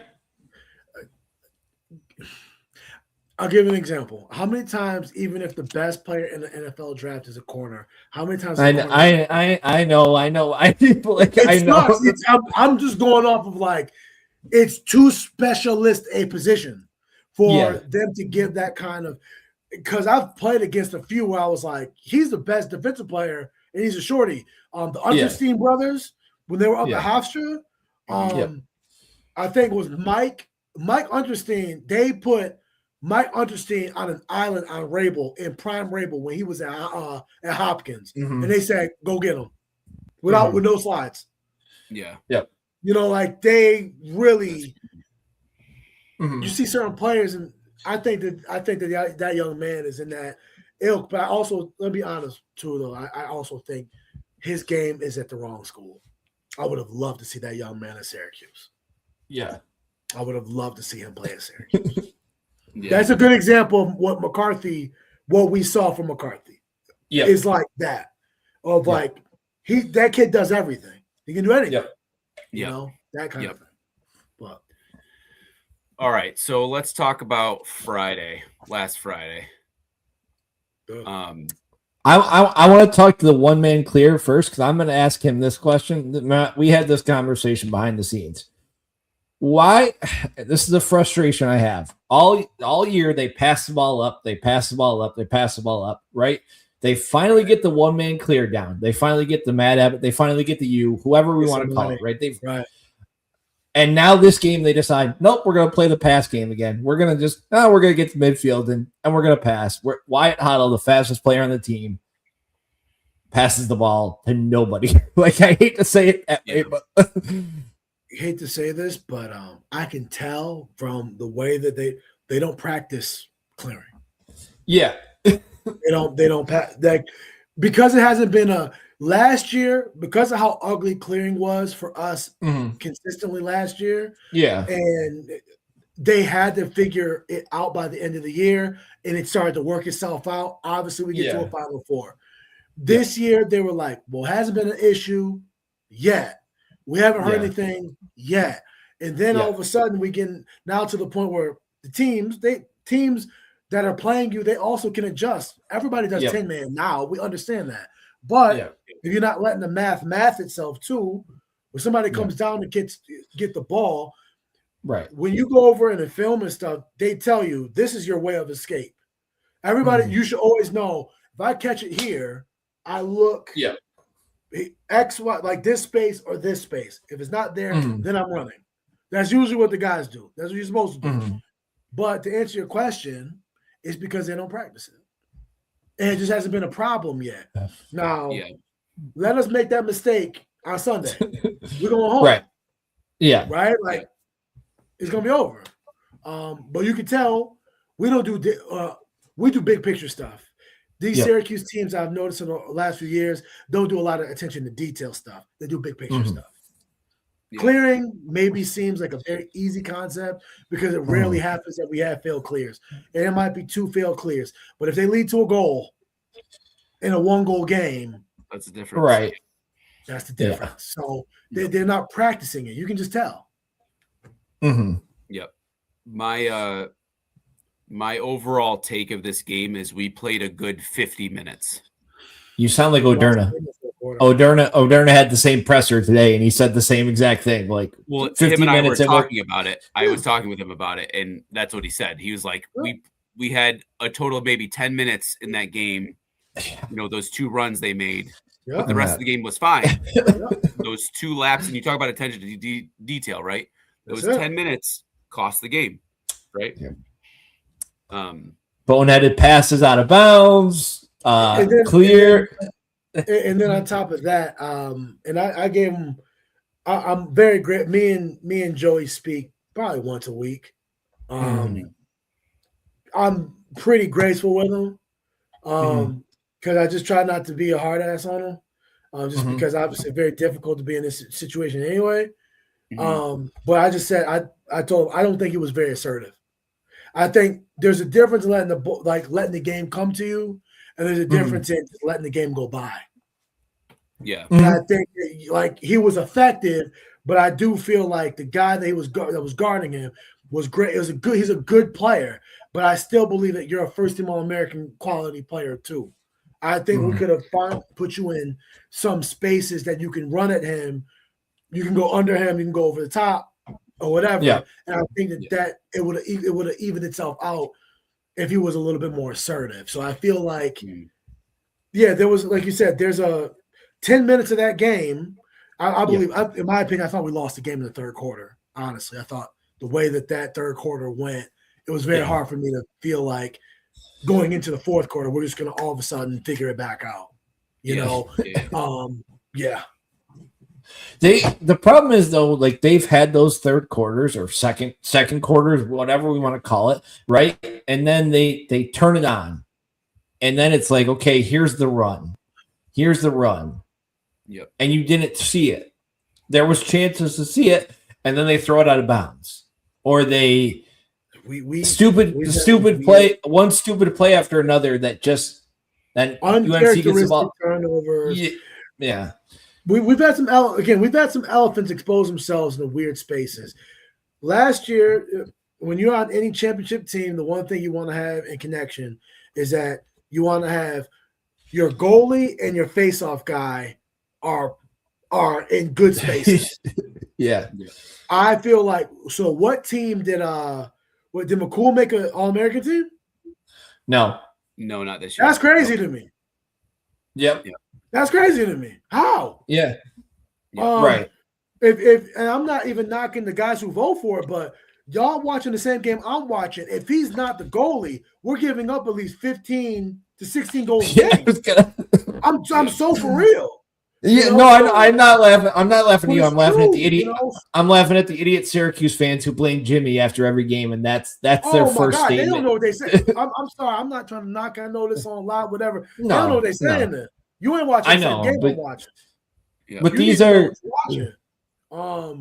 I'll give you an example. How many times, even if the best player in the NFL draft is a corner, how many times? I know. I'm just going off of like, it's too specialist a position for them to give that kind of. Because I've played against a few where I was like, he's the best defensive player, and he's a shorty. The Unterstein brothers, when they were up at Hofstra, I think it was Mike Unterstein. They put Mike Unterstein on an island on Rabel, in prime Rabel, when he was at Hopkins, and they said, "Go get him," with no slides. Yeah. Yep. You know, like they really. You see certain players, and I think that young man is in that ilk. But I also, let me be honest too, though. I also think his game is at the wrong school. I would have loved to see that young man at Syracuse. Yeah, I would have loved to see him play at Syracuse. That's a good example of what we saw from McCarthy. Yeah, is like that of like that kid does everything. He can do anything. You know, that kind of thing. But all right, so let's talk about last Friday. I want to talk to the one man clear first because I'm going to ask him this question. Matt, we had this conversation behind the scenes. Why? This is a frustration I have. All year they pass the ball up, right? They finally get the one-man clear down. They finally get the Matt Abbott. They finally get the U, whoever we want to call it, right? Right. And now this game, they decide, nope, we're going to play the pass game again. We're going to we're going to get to midfield and we're going to pass. Wyatt Hoddle, the fastest player on the team, passes the ball to nobody. Like, I hate to say it, but hate to say this, but I can tell from the way that they don't practice clearing. Yeah. They don't pass, like, because it hasn't been last year, because of how ugly clearing was for us consistently last year. Yeah. And they had to figure it out by the end of the year, and it started to work itself out. Obviously, we get to a Final Four. This year, they were like, well, it hasn't been an issue yet. We haven't heard anything yet. And then all of a sudden, we get now to the point where the teams that are playing you, they also can adjust. Everybody does 10-man now. We understand that. But if you're not letting the math itself too, when somebody comes down to get the ball, right? When you go over in the film and stuff, they tell you this is your way of escape. Everybody, you should always know, if I catch it here, I look X, Y, like this space or this space. If it's not there, then I'm running. That's usually what the guys do. That's what you're supposed to do. But to answer your question, it's because they don't practice it. And it just hasn't been a problem yet. Now, let us make that mistake on Sunday. We're going home. Right. Yeah. Right? Like, it's going to be over. But you can tell we don't do we do big picture stuff. These Syracuse teams I've noticed in the last few years don't do a lot of attention to detail stuff. They do big picture stuff. Clearing maybe seems like a very easy concept because it rarely happens that we have failed clears. And it might be 2 failed clears. But if they lead to a goal in a 1-goal game, that's the difference. Right. That's the difference. So they're not practicing it. You can just tell. Yep. My overall take of this game is we played a good 50 minutes. You sound like O'Derna. O'Derna had the same presser today, and he said the same exact thing. Like, well, 50 him and I were talking about it. I was talking with him about it, and that's what he said. He was like, we had a total of maybe 10 minutes in that game. You know, those 2 runs they made, but the rest of the game was fine. Those 2 laps, and you talk about attention to detail, right? Those 10 minutes cost the game, right? Boneheaded passes out of bounds, clear. And then on top of that, and I gave him. I'm very great. Me and Joey speak probably once a week. I'm pretty graceful with him, because I just try not to be a hard ass on him, just because obviously it's very difficult to be in this situation anyway. But I just said I told him I don't think he was very assertive. I think there's a difference in letting the game come to you, and there's a difference in just letting the game go by. Yeah, and I think like he was effective, but I do feel like the guy that was guarding him was great. He's a good player, but I still believe that you're a first-team All-American quality player too. I think we could have put you in some spaces that you can run at him. You can go under him. You can go over the top or whatever. Yeah. And I think that it would have evened itself out if he was a little bit more assertive. So I feel like, there was, like you said, there's a 10 minutes of that game. I believe, in my opinion, I thought we lost the game in the third quarter. Honestly, I thought the way that third quarter went, it was very hard for me to feel like going into the fourth quarter, we're just going to all of a sudden figure it back out. You know? The problem is though, like they've had those third quarters or second quarters, whatever we want to call it, right? And then they turn it on, and then it's like, okay, here's the run. Yep. And you didn't see it. There was chances to see it, and then they throw it out of bounds, or they stupid play after another that UNC gets the ball. Turnovers. Yeah. We've had some elephants expose themselves in the weird spaces. Last year, when you're on any championship team, the one thing you want to have in connection is that you want to have your goalie and your faceoff guy are in good spaces. Yeah. I feel like, so what team did McCool make an All-American team? No, not this year. That's crazy to me. Yep. That's crazy to me. How? Yeah. Right. If and I'm not even knocking the guys who vote for it, but y'all watching the same game I'm watching. If he's not the goalie, we're giving up at least 15 to 16 goals a game. I'm so for real. Yeah, no, I'm not laughing. I'm not laughing at you. I'm laughing at the idiot. I'm laughing at the idiot Syracuse fans who blame Jimmy after every game, and that's their first statement. They don't know what they say. I'm sorry. I'm not trying to knock. I know this on live, whatever. They don't know what they're saying. There, you ain't watching the same game I'm watching. But these are.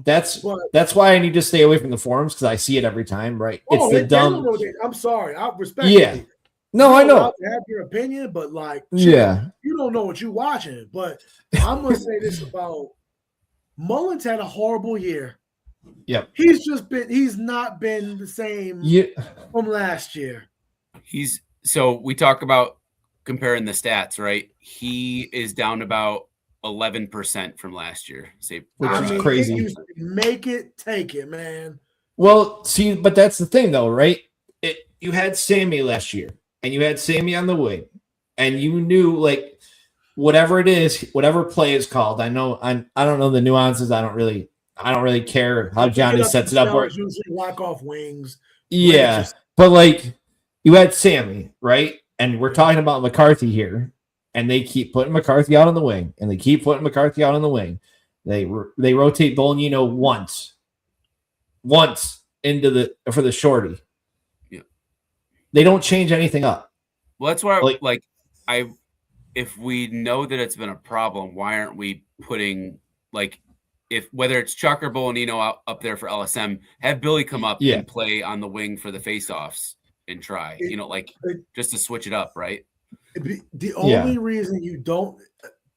That's why I need to stay away from the forums because I see it every time. Right? It's the dumb. I'm sorry. I respect. Yeah. No, I know. To have your opinion, but like, you don't know what you're watching. But I'm gonna say this about Mullins had a horrible year. Yep. He's not been the same from last year. So we talk about comparing the stats, right? He is down about 11% from last year. Which is crazy. Make it, take it, man. Well, see, but that's the thing, though, right? You had Sammy last year. And you had Sammy on the wing, and you knew like whatever it is, whatever play is called. I don't know the nuances. I don't really care how Johnny sets it up. Or usually lock off wings. Yeah, but like you had Sammy, right? And we're talking about McCarthy here, and they keep putting McCarthy out on the wing, and they keep putting McCarthy out on the wing. They rotate Bolañino once for the shorty. They don't change anything up. Well, that's why, if we know that it's been a problem, why aren't we putting whether it's Chuck or Bolañino up there for LSM, have Billy come up and play on the wing for the faceoffs and try, just to switch it up, right? The only reason you don't,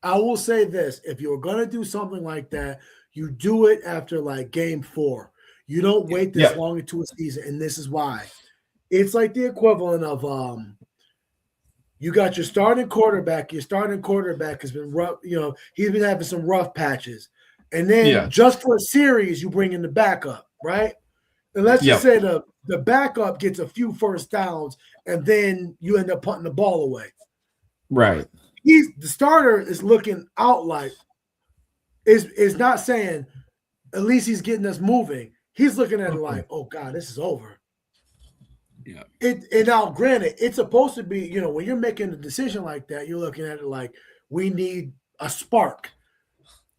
I will say this: if you're gonna do something like that, you do it after like game 4. You don't wait this long into a season, and this is why. It's like the equivalent of you got your starting quarterback. Your starting quarterback has been rough. He's been having some rough patches, and then just for a series, you bring in the backup, right? And let's just say the backup gets a few first downs, and then you end up punting the ball away. Right. The starter is looking out like is not saying at least he's getting us moving. He's looking at it like, oh God, this is over. Yeah. And now, granted, it's supposed to be, when you're making a decision like that, you're looking at it like we need a spark.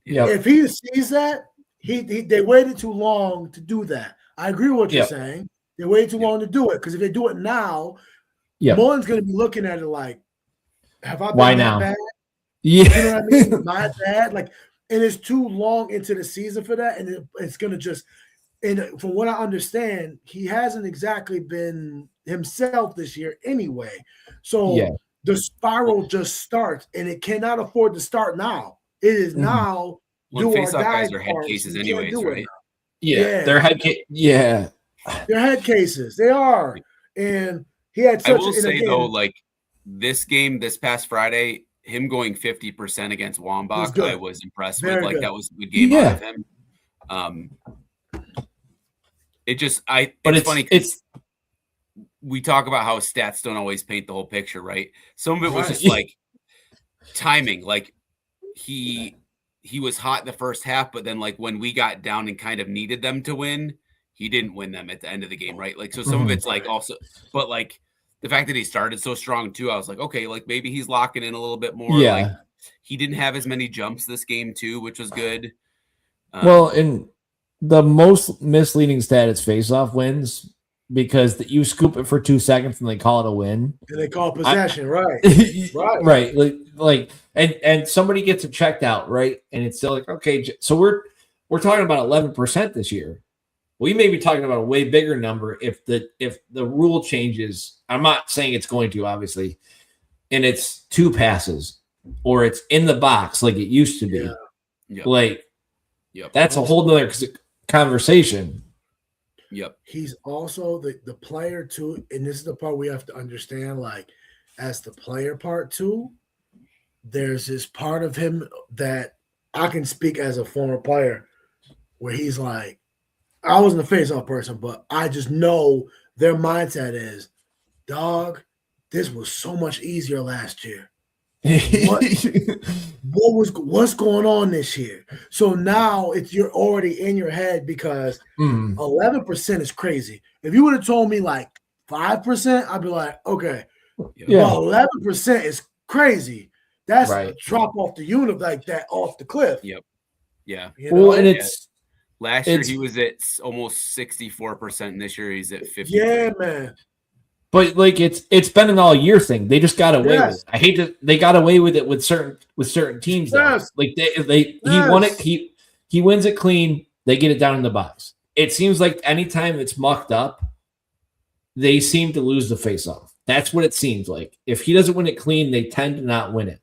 Yeah. If he sees that, they waited too long to do that. I agree with what you're saying. They waited too long to do it because if they do it now, Mullen's going to be looking at it like, have I been that bad? Yeah. You know what I mean? My bad. And it's too long into the season for that, and it's going to just. And from what I understand, he hasn't exactly been himself this year anyway. So the spiral just starts, and it cannot afford to start now. It is now. Well, face-off guys are head cases anyways, right? They're head They're head cases. They are. And he had such I will say, though, this game this past Friday, him going 50% against Wambach, I was impressed with. Good. That was a good game out of him. It's funny because we talk about how stats don't always paint the whole picture, right? Some of it was just timing. He was hot in the first half, but then when we got down and kind of needed them to win, he didn't win them at the end of the game, right? So some of it's also, but the fact that he started so strong too, I was like, okay, maybe he's locking in a little bit more. Yeah. He didn't have as many jumps this game too, which was good. And the most misleading stat is face-off wins because you scoop it for 2 seconds and they call it a win. And they call possession, right? Right. And somebody gets it checked out, right? And it's still okay. So we're talking about 11% this year. We may be talking about a way bigger number if the rule changes. I'm not saying it's going to, obviously, and it's 2 passes or it's in the box like it used to be. That's a whole nother conversation. He's also the player too, and this is the part we have to understand. As the player part too, there's this part of him that I can speak as a former player, where he's like, I wasn't a face-off person, but I just know their mindset is, dog, this was so much easier last year. what's going on this year? So now you're already in your head because 11% is crazy. If you would have told me like 5%, I'd be like, okay. Yeah. Well, 11% is crazy. That's a drop off the unit like that off the cliff. Yep. Yeah. Well, and it's last year he was at almost 64%, and this year he's at 50%. Yeah, man. But like it's been an all year thing. They just got away with it. I hate that they got away with it with certain teams. Yes. Like he won it. He wins it clean. They get it down in the box. It seems like anytime it's mucked up, they seem to lose the face-off. That's what it seems like. If he doesn't win it clean, they tend to not win it.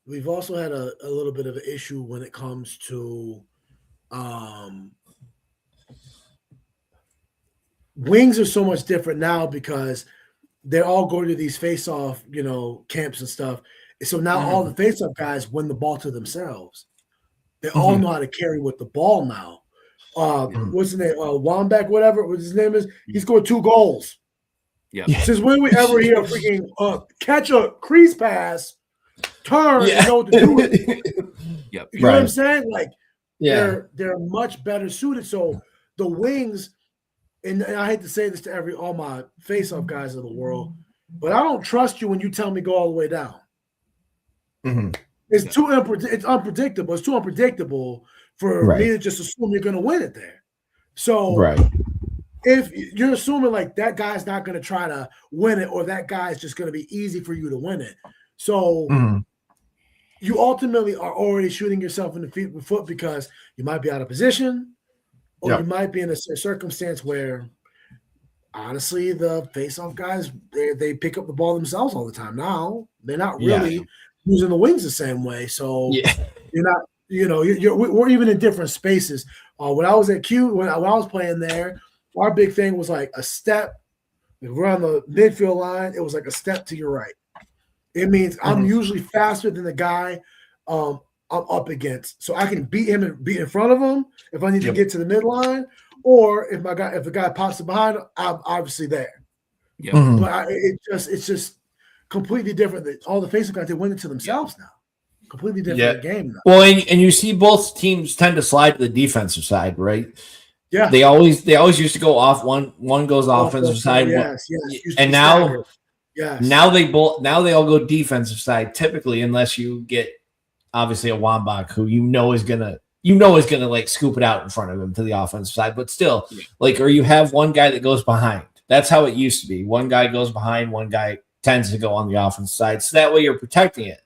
We've also had a little bit of an issue when it comes to wings are so much different now because they're all going to these face-off, camps and stuff. So now all the face-off guys win the ball to themselves. They all know how to carry with the ball now. What's his name? Wambeck, whatever his name is. He scored 2 goals. Yeah. Since when we ever hear a freaking catch a crease pass, turn, and know what to do with it? Yep. You know what I'm saying? Like, they're much better suited. So the wings, and I hate to say this to all my face-off guys of the world, but I don't trust you when you tell me go all the way down. It's it's unpredictable. It's too unpredictable for me to just assume you're going to win it there. So if you're assuming like that guy's not going to try to win it, or that guy's just going to be easy for you to win it, so you ultimately are already shooting yourself in the foot because you might be out of position, or you might be in a circumstance where, honestly, the face-off guys they pick up the ball themselves all the time. Now they're not really using the wings the same way, so you're not. We're even in different spaces. When I was at Q, when I was playing there, our big thing was like a step. If we're on the midfield line, it was like a step to your right. It means I'm usually faster than the guy I'm up against, so I can beat him and be in front of him if I need to get to the midline, or if the guy pops it behind, I'm obviously there. Yeah, but it's just completely different. All the face-off guys, they win it to themselves now. Completely different game now. Well, and you see both teams tend to slide to the defensive side, right? Yeah. They always used to go off. One goes offensive side. And now they all go defensive side typically, unless you get obviously a Wambach who is gonna like scoop it out in front of him to the offensive side, but still or you have one guy that goes behind. That's how it used to be. One guy goes behind, one guy tends to go on the offensive side. So that way you're protecting it.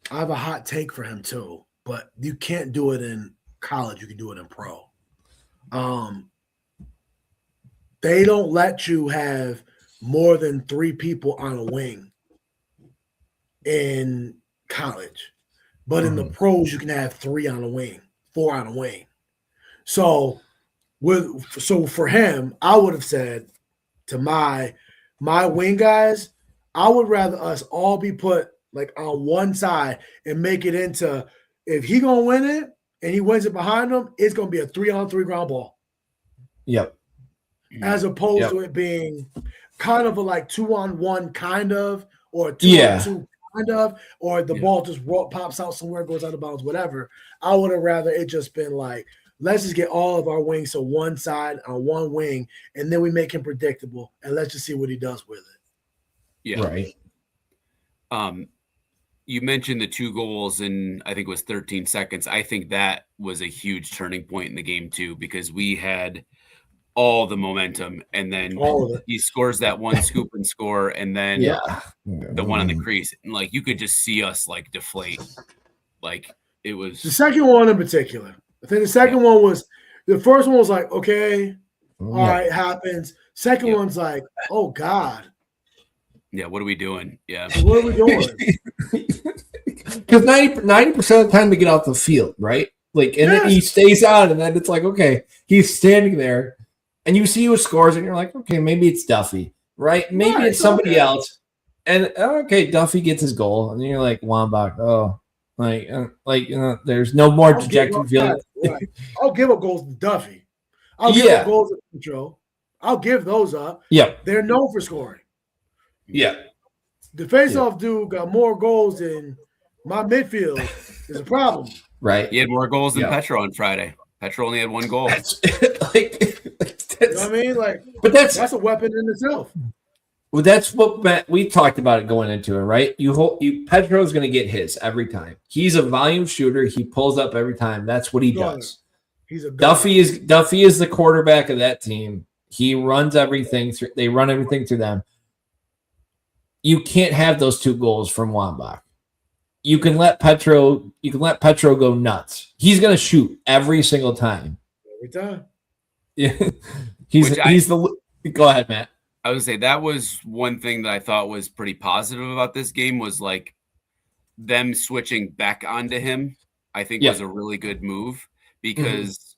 I have a hot take for him too, but you can't do it in college. You can do it in pro. They don't let you have more than 3 people on a wing in college, but in the pros you can have 3 on a wing, 4 on a wing. So for him, I would have said to my wing guys, I would rather us all be put like on one side and make it into, if he gonna win it and he wins it behind him, it's gonna be a 3-on-3 ground ball. Yep. As opposed to it being kind of a like 2-on-1 kind of, or 2-on-2 kind of, or the ball just pops out somewhere, goes out of bounds, whatever. I would have rather it just been like, let's just get all of our wings to one side on one wing, and then we make him predictable, and let's just see what he does with it. Yeah. Right. You mentioned the 2 goals in, I think it was 13 seconds. I think that was a huge turning point in the game too, because we had all the momentum, and then he scores that one scoop and score, and then the one on the crease. And like, you could just see us like deflate. Like, it was the second one in particular. I think the second one was, the first one was like, okay, all right, happens. Second one's like, oh God. Yeah, what are we doing? Yeah. What are we doing? Because 90% of the time they get off the field, right? Like, and then he stays out, and then it's like, okay, he's standing there, and you see who scores, and you're like, okay, maybe it's Duffy, right? Maybe it's somebody else. And okay, Duffy gets his goal, and you're like, Wambach, there's no more dejected feeling. I'll give up goals to Duffy. I'll give up goals to Control. I'll give those up. Yeah. They're known for scoring. Yeah. the face-off dude got more goals than my midfield is a problem. Right. He had more goals than Petro on Friday. Petro only had 1 goal. That's, You know what I mean? Like, but that's a weapon in itself. Well, that's what we talked about it going into it, right? Petro's going to get his every time. He's a volume shooter. He pulls up every time. That's what he does. He's a Duffy is the quarterback of that team. He runs everything through. They run everything through them. You can't have those 2 goals from Wambach. You can let Petro go nuts. He's going to shoot every single time. Every time. Yeah. Go ahead, Matt. I would say that was one thing that I thought was pretty positive about this game was like them switching back onto him. I think was a really good move because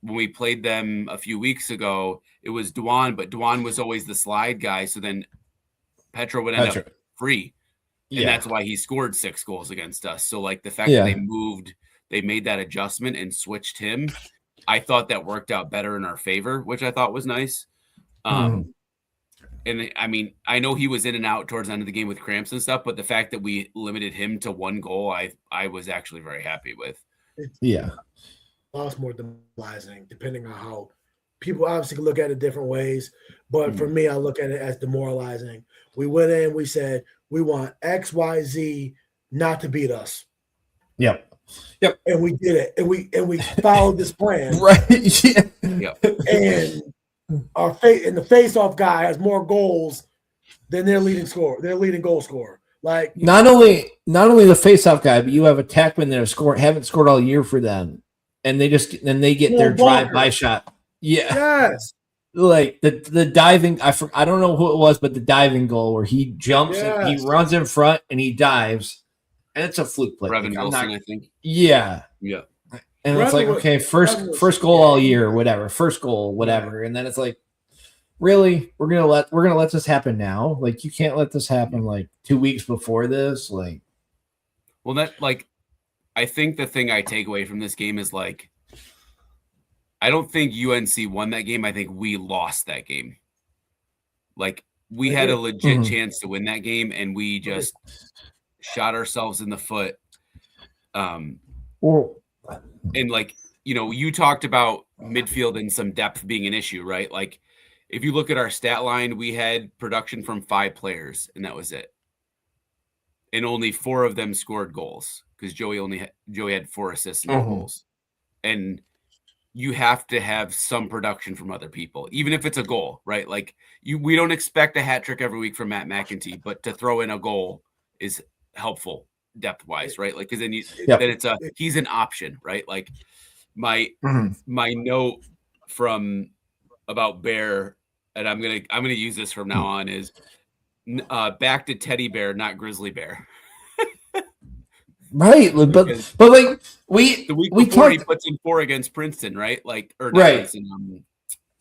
when we played them a few weeks ago, it was Duan, but Duan was always the slide guy. So then Petro would end up free. And that's why he scored 6 goals against us. So like the fact that they made that adjustment and switched him, I thought that worked out better in our favor, which I thought was nice. And I mean, I know he was in and out towards the end of the game with cramps and stuff, but the fact that we limited him to 1 goal, I was actually very happy with. Lots more demoralizing, depending on how people obviously look at it different ways. But for me, I look at it as demoralizing. We went in, we said, we want XYZ not to beat us. Yep. And we did it. And we followed this plan. Right. Yeah. And the face-off guy has more goals than their leading goal scorer. Like not only the face-off guy, but you have attackmen that haven't scored all year for them, and they get their drive-by shot. Yeah. Yes. Like the diving, I don't know who it was, but the diving goal where he jumps and he runs in front and he dives, and it's a fluke play. Brevin Wilson, I think. Yeah. And it's like, okay, first goal all year, whatever. First goal, whatever. And then it's like, really, we're gonna let this happen now? Like, you can't let this happen like 2 weeks before this. Like, well, that like, I think the thing I take away from this game is like, I don't think UNC won that game. I think we lost that game. Like, we had a legit chance to win that game, and we just shot ourselves in the foot. And like, you know, you talked about midfield and some depth being an issue, right? Like, if you look at our stat line, we had production from 5 players, and that was it. And only 4 of them scored goals because Joey had 4 assists and 4 goals. And you have to have some production from other people, even if it's a goal, right? Like we don't expect a hat trick every week from Matt McEntee, but to throw in a goal is helpful depth wise, right? Like, cause then he's an option, right? Like my note from about Bear, and I'm going to use this from now on is back to Teddy Bear, not Grizzly Bear. Right, but like the week before he puts in 4 against Princeton, right? Like Princeton,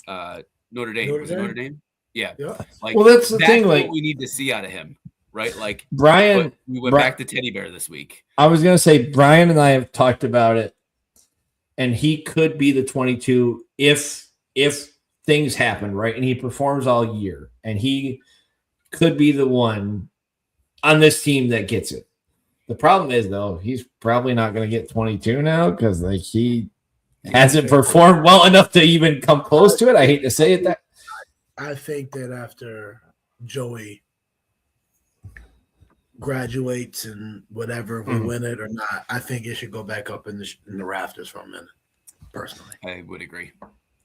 Notre Dame. Was it Notre Dame? Yeah. Like, well, that's the thing. Like, what we need to see out of him, right? Like Brian, we went back to Teddy Bear this week. I was gonna say Brian and I have talked about it, and he could be the 22 if things happen right, and he performs all year, and he could be the one on this team that gets it. The problem is, though, he's probably not going to get 22 now because like he hasn't performed well enough to even come close to it. I hate to say it. I think that after Joey graduates and whatever, if we win it or not, I think it should go back up in the rafters for a minute. Personally, I would agree.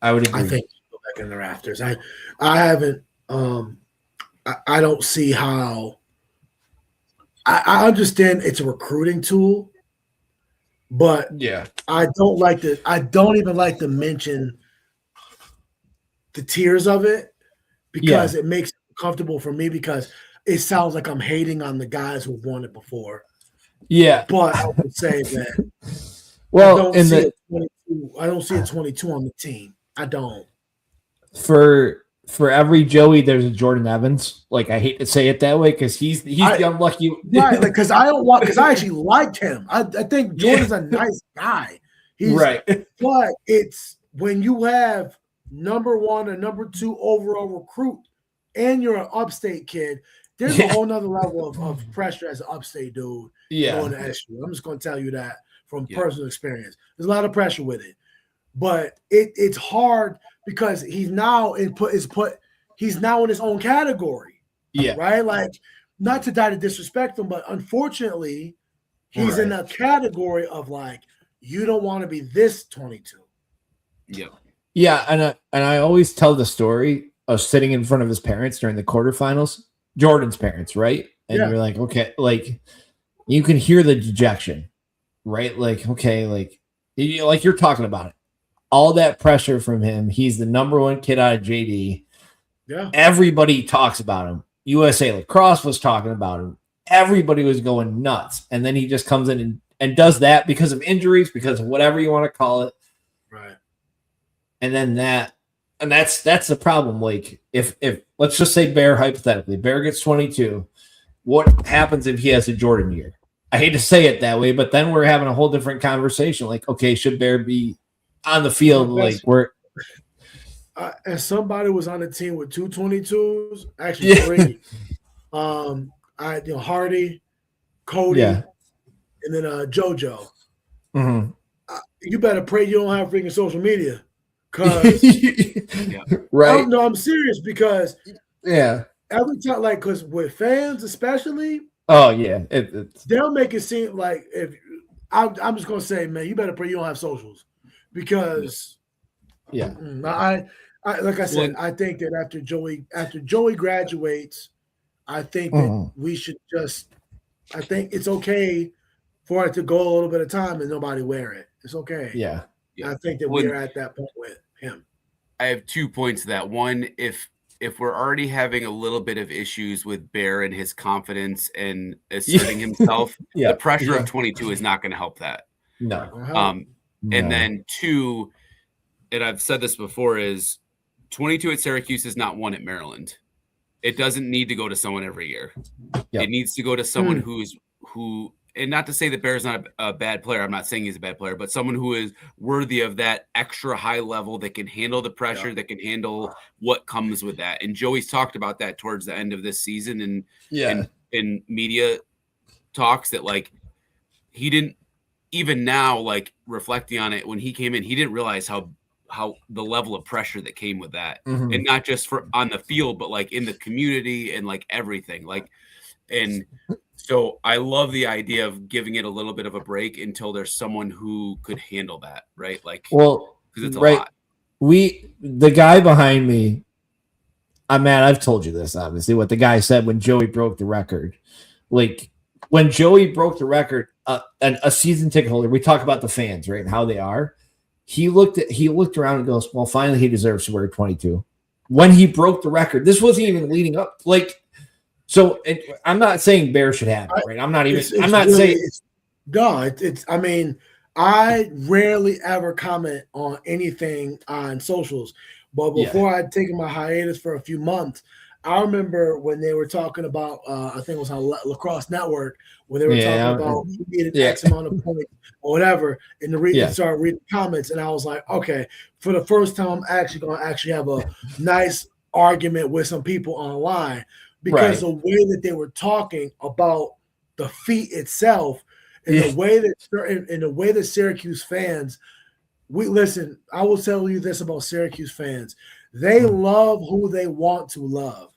I think it should go back in the rafters. I haven't. I don't see how. I understand it's a recruiting tool, but I don't even like to mention the tiers of it because it makes it comfortable for me because it sounds like I'm hating on the guys who won it before. Yeah. But I would say that well, I don't see a 22 on the team. I don't. For every Joey, there's a Jordan Evans. Like, I hate to say it that way because he's the unlucky. Right, because I actually liked him. I think Jordan's a nice guy. He's right. But it's when you have number 1 or number 2 overall recruit and you're an upstate kid, there's a whole nother level of pressure as an upstate dude going to SU. I'm just going to tell you that from personal experience. There's a lot of pressure with it, but it's hard because he's now he's now in his own category. Yeah. Right. Like, not to die to disrespect him, but unfortunately, he's in a category of like, you don't want to be this 22. Yeah. Yeah. And I always tell the story of sitting in front of his parents during the quarterfinals, Jordan's parents, right? And you're like, okay, like you can hear the dejection, right? Like, okay, like you're talking about it. All that pressure from him. He's the number one kid out of JD. Yeah. Everybody talks about him. USA Lacrosse was talking about him. Everybody was going nuts. And then he just comes in and does that because of injuries, because of whatever you want to call it. Right. And then that's the problem. Like if let's just say Bear, hypothetically, Bear gets 22, what happens if he has a Jordan year? I hate to say it that way, but then we're having a whole different conversation. Like, okay, should Bear be on the field? Like we're and somebody was on the team with 2 22s, actually 3. Hardy, Cody, and then JoJo. Mm-hmm. You better pray you don't have freaking social media, cause right? No, I'm serious because every time, like, cause with fans especially, they'll make it seem like if I'm just gonna say, man, you better pray you don't have socials because I like I said, I think that after Joey graduates, I think that we should I think it's okay for it to go a little bit of time and nobody wear it. It's okay. Yeah. I think that we're at that point with him. I have 2 points to that. One, if we're already having a little bit of issues with Bear and his confidence and asserting himself, the pressure of 22 is not going to help that. No. And then 2, and I've said this before, is 22 at Syracuse is not 1 at Maryland. It doesn't need to go to someone every year. Yep. It needs to go to someone who, and not to say that Bear's not a bad player. I'm not saying he's a bad player, but someone who is worthy of that extra high level that can handle the pressure, that can handle what comes with that. And Joey's talked about that towards the end of this season and in media talks that like he didn't even now, like reflecting on it when he came in, he didn't realize how the level of pressure that came with that, and not just for on the field, but like in the community and like everything. Like, and so I love the idea of giving it a little bit of a break until there's someone who could handle that, right? Like, well, because it's a lot. The guy behind me, Matt, I've told you this, obviously, what the guy said when Joey broke the record. Like, when Joey broke the record, and a season ticket holder, we talk about the fans, right, and how they are. He looked around and goes, well, finally he deserves to wear 22. When he broke the record, this wasn't even leading up. Like, so I'm not saying Bear should have it, right? I'm not saying. I mean, I rarely ever comment on anything on socials, but before I'd taken my hiatus for a few months, I remember when they were talking about, I think it was on Lacrosse Network, when they were talking about he needed X amount of points or whatever, and started reading comments, and I was like, okay, for the first time, I'm actually going to have a nice argument with some people online, because the way that they were talking about the feat itself, and the way that Syracuse fans, listen, I will tell you this about Syracuse fans. They love who they want to love.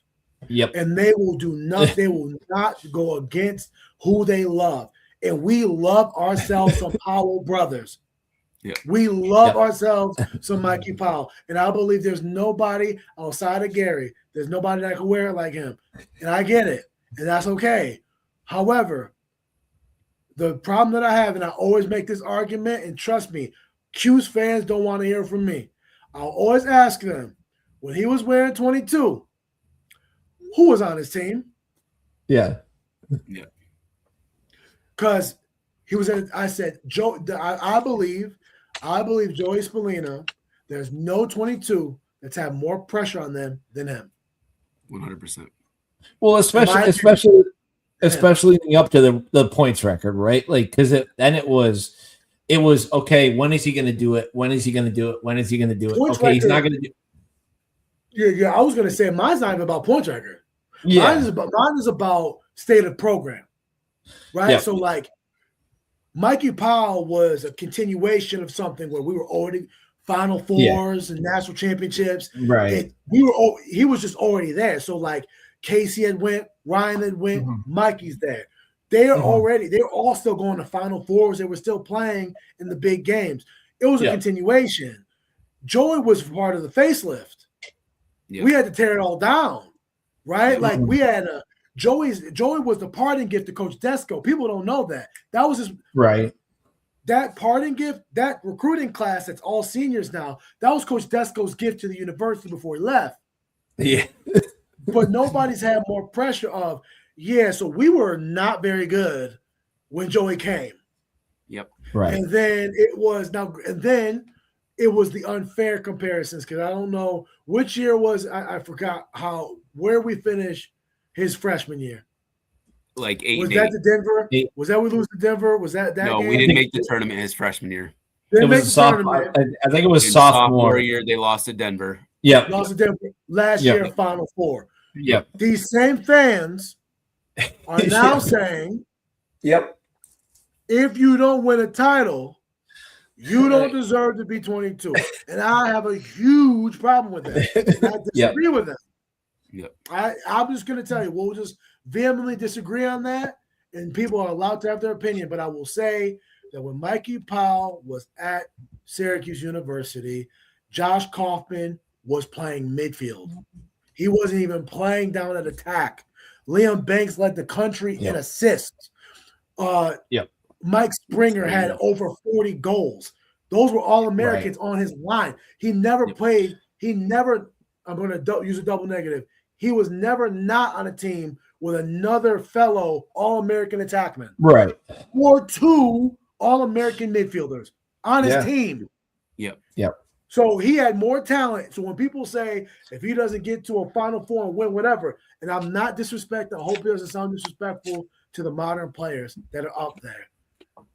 Yep. And they will do nothing. They will not go against who they love. And we love ourselves some Powell brothers. Yep. We love ourselves some Mikey Powell. And I believe there's nobody outside of Gary. There's nobody that can wear it like him. And I get it. And that's okay. However, the problem that I have, and I always make this argument, and trust me, Q's fans don't want to hear from me. I'll always ask them, when he was wearing 22, who was on his team? Yeah. Because he was I said, I believe Joey Spallina, there's no 22 that's had more pressure on them than him. 100%. Well, especially leading up to the points record, right? Like, because it was okay. When is he going to do it? When is he going to do it? When is he going to do it? Points okay, record, he's not going to do. Yeah. I was going to say mine's not even about points record. Yeah. Mine is about state of program, right? Yep. So like Mikey Powell was a continuation of something where we were already Final Fours and national championships. Right. He was just already there. So like Casey had went, Ryan had went, Mikey's there. They're all still going to Final Fours. They were still playing in the big games. It was a continuation. Joey was part of the facelift. Yep. We had to tear it all down, right? Like we had Joey was the parting gift to Coach Desco. People don't know that. That was his that parting gift, that recruiting class that's all seniors now, that was Coach Desco's gift to the university before he left. Yeah. But nobody's had more pressure of, so we were not very good when Joey came. Yep. Right. And then it was the unfair comparisons, because I don't know which year was I forgot where we finished his freshman year. Like 8. Was that the Denver? 8. Was that we lose to Denver? Was that No, game? we didn't make the tournament his freshman year. It was sophomore. I think it was sophomore year. They lost to Denver. Yeah. Lost to Denver last year, Final Four. Yep. These same fans are now saying, if you don't win a title, you don't deserve to be 22. And I have a huge problem with that. And I disagree with that. Yep. I'm just going to tell you, we'll just vehemently disagree on that, and people are allowed to have their opinion. But I will say that when Mikey Powell was at Syracuse University, Josh Kaufman was playing midfield. He wasn't even playing down at attack. Liam Banks led the country in assists. Mike Springer had over 40 goals. Those were all Americans on his line. He never played. I'm going to use a double negative. He was never not on a team with another fellow All-American attackman. Right. Or 2 All-American midfielders on his team. Yep. So he had more talent. So when people say if he doesn't get to a Final Four and win whatever, and I'm not disrespecting, I hope it doesn't sound disrespectful to the modern players that are up there.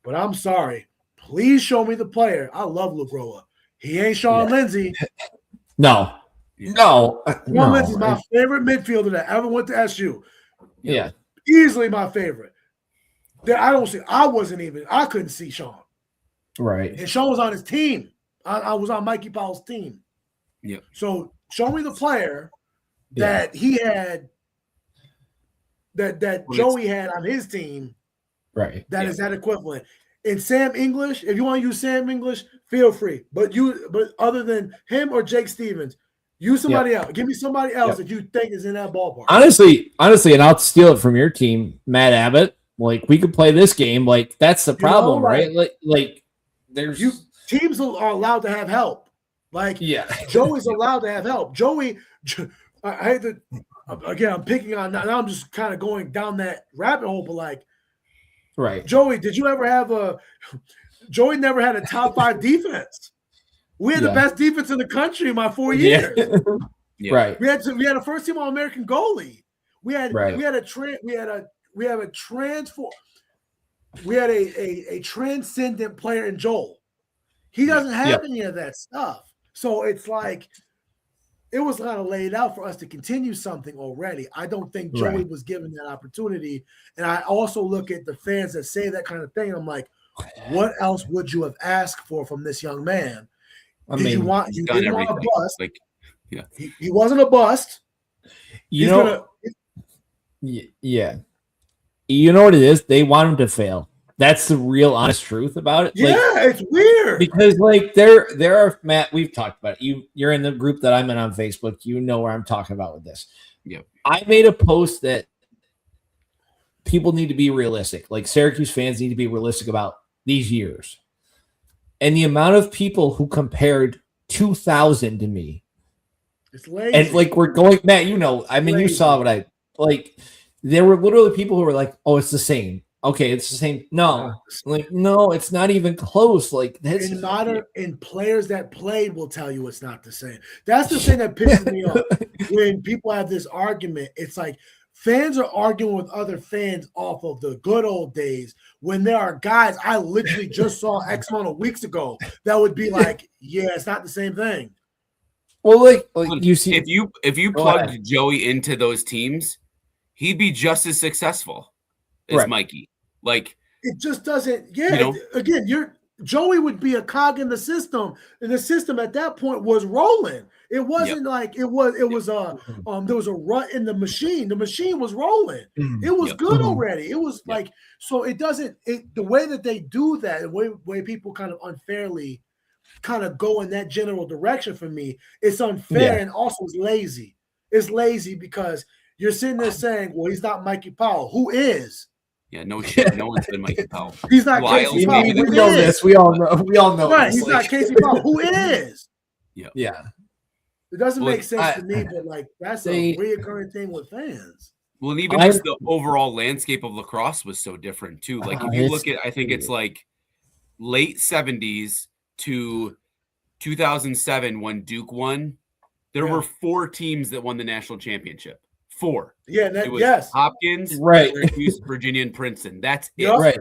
But I'm sorry. Please show me the player. I love LaGroa. He ain't Sean Lindsay. No. Sean Lindsay's my favorite midfielder that ever went to SU. Yeah. Easily my favorite. I couldn't see Sean. Right. And Sean was on his team. I was on Mikey Powell's team. Yeah. So show me the player that he had, that Joey had on his team. Right. That is that equivalent. And Sam English, if you want to use Sam English, feel free. But other than him or Jake Stevens, use somebody else. Give me somebody else that you think is in that ballpark. Honestly, and I'll steal it from your team, Matt Abbott. Like, we could play this game. Like, that's the problem, right? Like there's teams are allowed to have help. Like, Joey's allowed to have help. Joey, I hate to, again, I'm picking on, now I'm just kind of going down that rabbit hole, but like, Joey, did you ever have Joey never had a top 5 defense. We had the best defense in the country in my 4 years. Right. We had a first team All-American goalie. We had a transcendent player in Joel. He doesn't have any of that stuff. So it's like, it was kind of laid out for us to continue something already. I don't think Joey was given that opportunity. And I also look at the fans that say that kind of thing. And I'm like, what else would you have asked for from this young man? You didn't want a bust. He wasn't a bust. You know what it is? They want him to fail. That's the real honest truth about it. It's weird. Because there are, Matt, we've talked about it. You're in the group that I'm in on Facebook. You know where I'm talking about with this. Yep. I made a post that people need to be realistic. Like, Syracuse fans need to be realistic about these years. And the amount of people who compared 2000 to me. It's lazy. And like, we're going, Matt, you saw what I, like, there were literally people who were like, oh, it's the same. Okay, it's the same. No, it's not even close. Like, that's and players that played will tell you it's not the same. That's the thing that pisses me off when people have this argument. It's like fans are arguing with other fans off of the good old days when there are guys I literally just saw X amount of weeks ago that would be like, it's not the same thing. Well, like you see, if you plugged Joey into those teams, he'd be just as successful as Mikey. Like, it just doesn't. Yeah, again, Joey would be a cog in the system, and the system at that point was rolling. It wasn't like it was there was a rut in the machine. The machine was rolling. It was good already. It was like, so it doesn't, the way that they do that, the way people kind of unfairly kind of go in that general direction, for me, it's unfair and also it's lazy. It's lazy because you're sitting there saying, well, he's not Mikey Powell. Who is? Yeah, no shit. No one's been Mikey Powell. He's not Casey Powell. We know this. We all know. Right, he's not Casey Powell. Who is? Yeah. It doesn't make sense to me, but like that's a reoccurring thing with fans. Well, and even just the overall landscape of lacrosse was so different too. Like if you look at, I think it's like late 70s to 2007 when Duke won, there were 4 teams that won the national championship. 4. Yeah, it was Hopkins, Syracuse, Virginia, and Princeton. That's it. Right.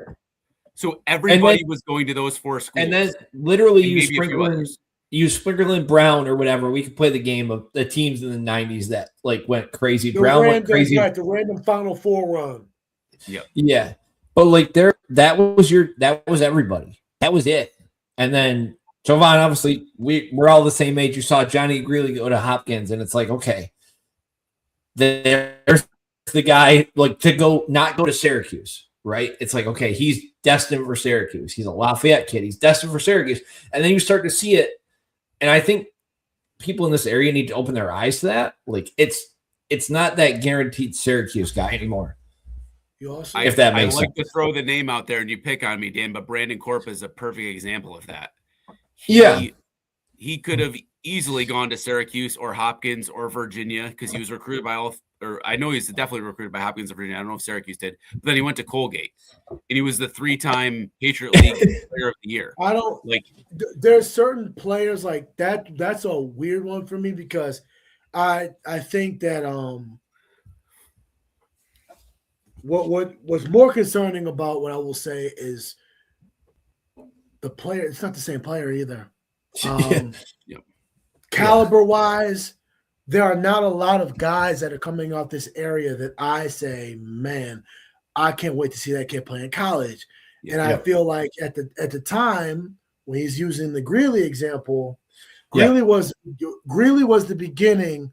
So everybody was going to those 4 schools. And then literally you sprinkle in Brown or whatever. We could play the game of the teams in the 90s that like went crazy. Brown went crazy. Right, the random Final Four run. Yeah. But like that was everybody. That was it. And then Jovan, obviously, we're all the same age. You saw Johnny Greeley go to Hopkins, and it's like, okay, there's the guy like to not go to Syracuse, right? It's like, okay, he's destined for Syracuse. He's a Lafayette kid. He's destined for Syracuse. And then you start to see it. And I think people in this area need to open their eyes to that. Like it's not that guaranteed Syracuse guy anymore. If that makes sense. I like to throw the name out there and you pick on me, Dan, but Brandon Corp is a perfect example of that. He could have easily gone to Syracuse or Hopkins or Virginia because he was recruited by I know he's definitely recruited by Hopkins or Virginia. I don't know if Syracuse did, but then he went to Colgate and he was the 3-time Patriot League Player of the Year. I don't like. There's certain players like that. That's a weird one for me because I think that what was more concerning about what I will say is the player. It's not the same player either. Caliber wise, there are not a lot of guys that are coming off this area that I say, man, I can't wait to see that kid play in college. And I feel like at the time when he's using the Greeley example, Greeley was the beginning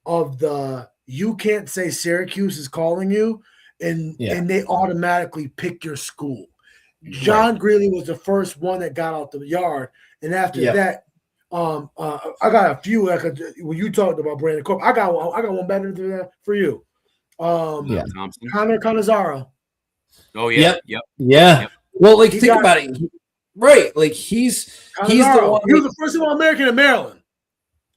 of the you can't say Syracuse is calling you and they automatically pick your school. John Greeley was the first one that got out the yard, and after that, I got a few. When you talked about Brandon Corp, I got one better than that for you. Thompson. Connor Cannizzaro. Oh yeah, yep. Well, like think about it, right? Like he's the one. He was the first All-American in Maryland.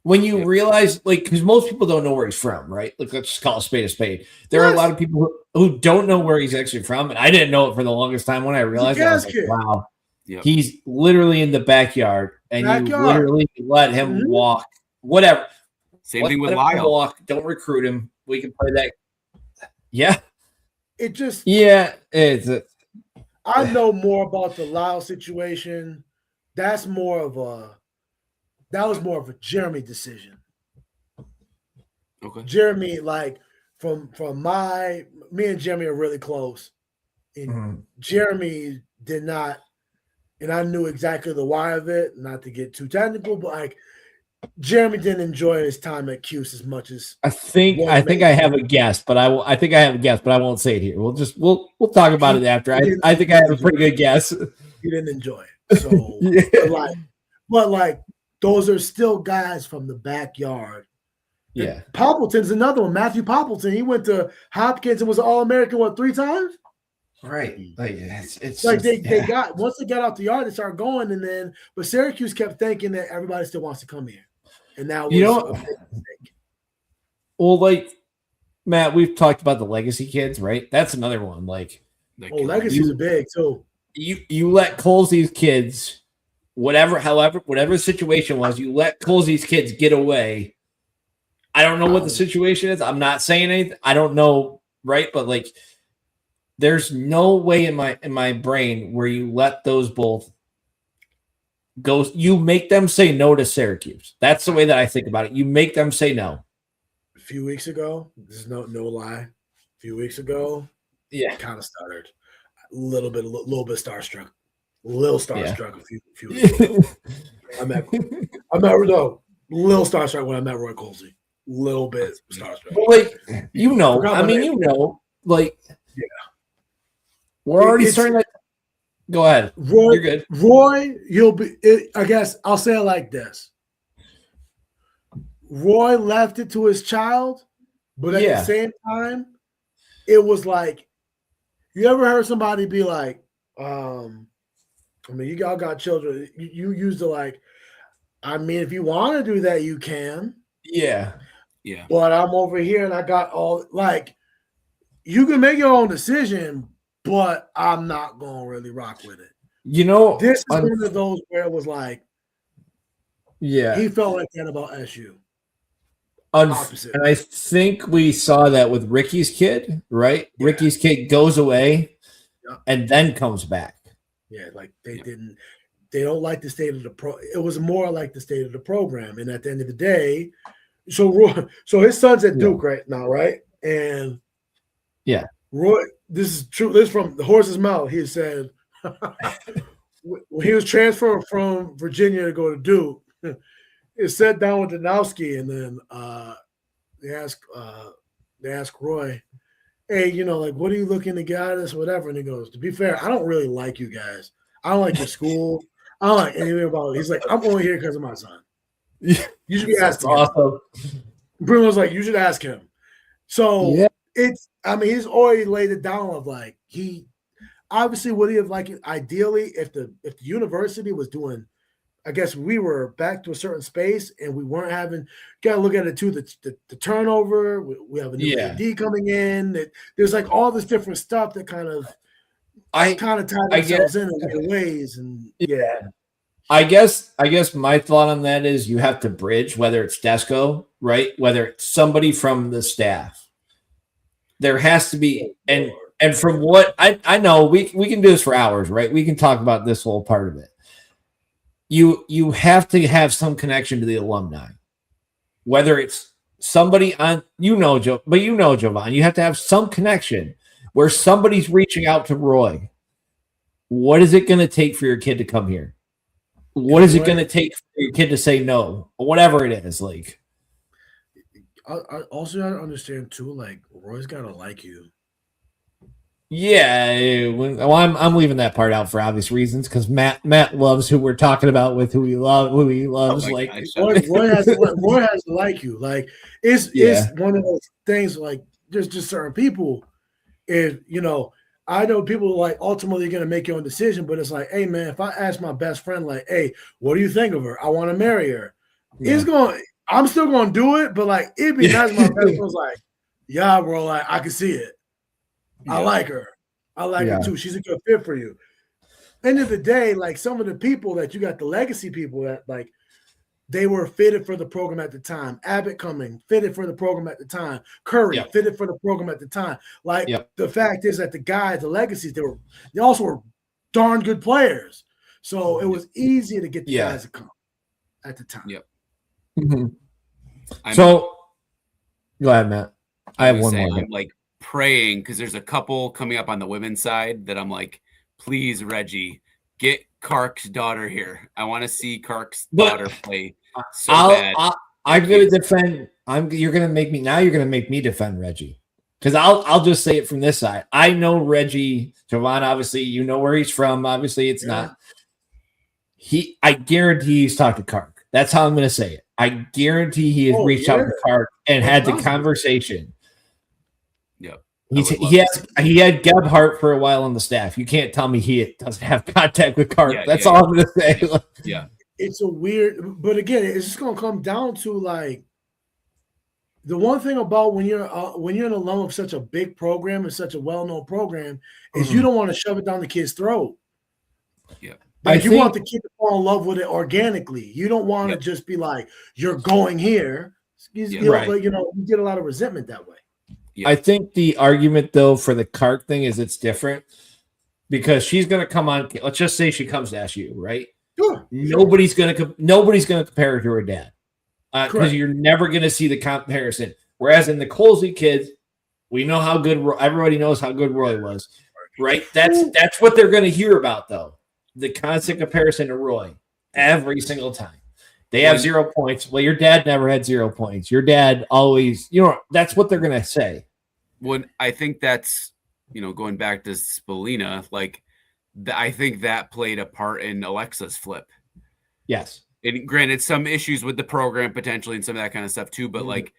When you realize, like, because most people don't know where he's from, right? Like, let's just call a spade a spade. There are a lot of people who don't know where he's actually from, and I didn't know it for the longest time. When I realized it, I was like, wow. Yep. He's literally in the backyard, and you literally let him walk. Whatever. Same thing with Lyle. Walk. Don't recruit him. We can play that. Yeah. It just. Yeah. I know more about the Lyle situation. That was more of a Jeremy decision. Okay. Jeremy, like from me and Jeremy are really close, and Jeremy did not. And I knew exactly the why of it, not to get too technical, but like Jeremy didn't enjoy his time at Cuse as much as I think I have a guess, but I won't say it here. We'll talk about it after. I think I have a pretty good guess. He didn't enjoy it. So but like those are still guys from the backyard. Yeah. Poppleton's another one. Matthew Poppleton. He went to Hopkins and was an All-American 3 times? Right. Like it's like they got once they got out the yard, they started going, but Syracuse kept thinking that everybody still wants to come here. And now well, like Matt, we've talked about the legacy kids, right? That's another one. Like legacies are big too. You let Colsey's kids, whatever the situation was, you let Colsey's kids get away. I don't know what the situation is. I'm not saying anything. I don't know, right? But like there's no way in my brain where you let those both go. You make them say no to Syracuse. That's the way that I think about it. You make them say no. A few weeks ago, this is no lie. few weeks ago. Yeah. Kind of started a little bit starstruck. A little starstruck a few weeks ago. I met no, little starstruck when I met Roy Colsey. Little bit starstruck. But like, like, yeah, we're already starting to go ahead. Roy, you're good. Roy, I guess I'll say it like this. Roy left it to his child, but at the same time, it was like, you ever heard somebody be like, you all got children. You used to like, if you want to do that, you can. Yeah. Yeah. But I'm over here and I got all, like, you can make your own decision, but I'm not going to really rock with it. This is one of those where it was like, he felt like that about SU. Opposite. And I think we saw that with Ricky's kid, right? Yeah. Ricky's kid goes away and then comes back. Yeah, like they don't like the state of the it was more like the state of the program. And at the end of the day, so his son's at Duke right now, right? And Roy, this is true. This is from the horse's mouth. He said when he was transferred from Virginia to go to Duke, he sat down with Danowski, and then they ask Roy, hey, like, what are you looking to get out of this, whatever? And he goes, to be fair, I don't really like you guys. I don't like your school. I don't like anything about it. He's like, I'm only here because of my son. You should be asking him. Awesome. Bruno's like, you should ask him. So he's already laid it down of like, he obviously would he have like ideally if the university was doing, I guess we were back to a certain space and we weren't having, got to look at it too, the turnover. We have a new AD coming in. There's like all this different stuff that kind of tie themselves in weird ways. And I guess my thought on that is you have to bridge, whether it's Desco, right? Whether it's somebody from the staff. There has to be, and from what I know, we can do this for hours, right? We can talk about this whole part of it. You have to have some connection to the alumni, whether it's somebody on, Jovan, you have to have some connection where somebody's reaching out to Roy. What is it going to take for your kid to come here? What is it going to take for your kid to say no? Whatever it is, like. I also gotta understand too, like Roy's gotta like you. Yeah, well, I'm leaving that part out for obvious reasons because Matt loves who we're talking about with who he loves. Roy has to like you. Like it's one of those things. Like there's just certain people. If I know people like ultimately going to make your own decision, but it's like, hey man, if I ask my best friend, like, hey, what do you think of her? I want to marry her. Yeah. I'm still going to do it, but like it'd be nice. My best friend was like, yeah, bro, like I can see it. Yeah. I like her. I like her too. She's a good fit for you. End of the day, like some of the people that you got, the legacy people that like they were fitted for the program at the time. Abbott coming, fitted for the program at the time. Curry, fitted for the program at the time. Like the fact is that the guys, the legacies, they also were darn good players. So it was easy to get the guys to come at the time. Yep. Mm-hmm. So go ahead, Matt. I have one more. I'm like praying because there's a couple coming up on the women's side that I'm like, please, Reggie, get Kark's daughter here. I want to see Kark's daughter play so bad. I'm gonna defend. You're gonna make me defend Reggie because I'll just say it from this side. I know Reggie Jovan. Obviously, you know where he's from. Obviously, it's not. I guarantee he's talked to Kark. That's how I'm gonna say it. I guarantee he has reached out to Kark and had the conversation. Yep. He had Gebhardt for a while on the staff. You can't tell me he doesn't have contact with Kark. That's all I'm going to say. Yeah. It's a weird, but again, it's just going to come down to like the one thing about when you're an alum of such a big program and such a well-known program is you don't want to shove it down the kid's throat. Yeah. Like you want the kid to fall in love with it organically. You don't want to just be like, you're going here. You get a lot of resentment that way. Yeah. I think the argument though for the Kark thing is it's different because she's going to come on. Let's just say she comes to SU, right? Sure. Nobody's going to compare her to her dad because you're never going to see the comparison. Whereas in the Colsey kids, We know how good everybody knows how good Roy was, right? That's what they're going to hear about, though. The constant comparison to Roy every single time. They have 0 points. Well, your dad never had 0 points. Your dad always, that's what they're going to say. When I think that's, going back to Spallina, like I think that played a part in Alexa's flip. Yes. And granted, some issues with the program potentially and some of that kind of stuff too. But like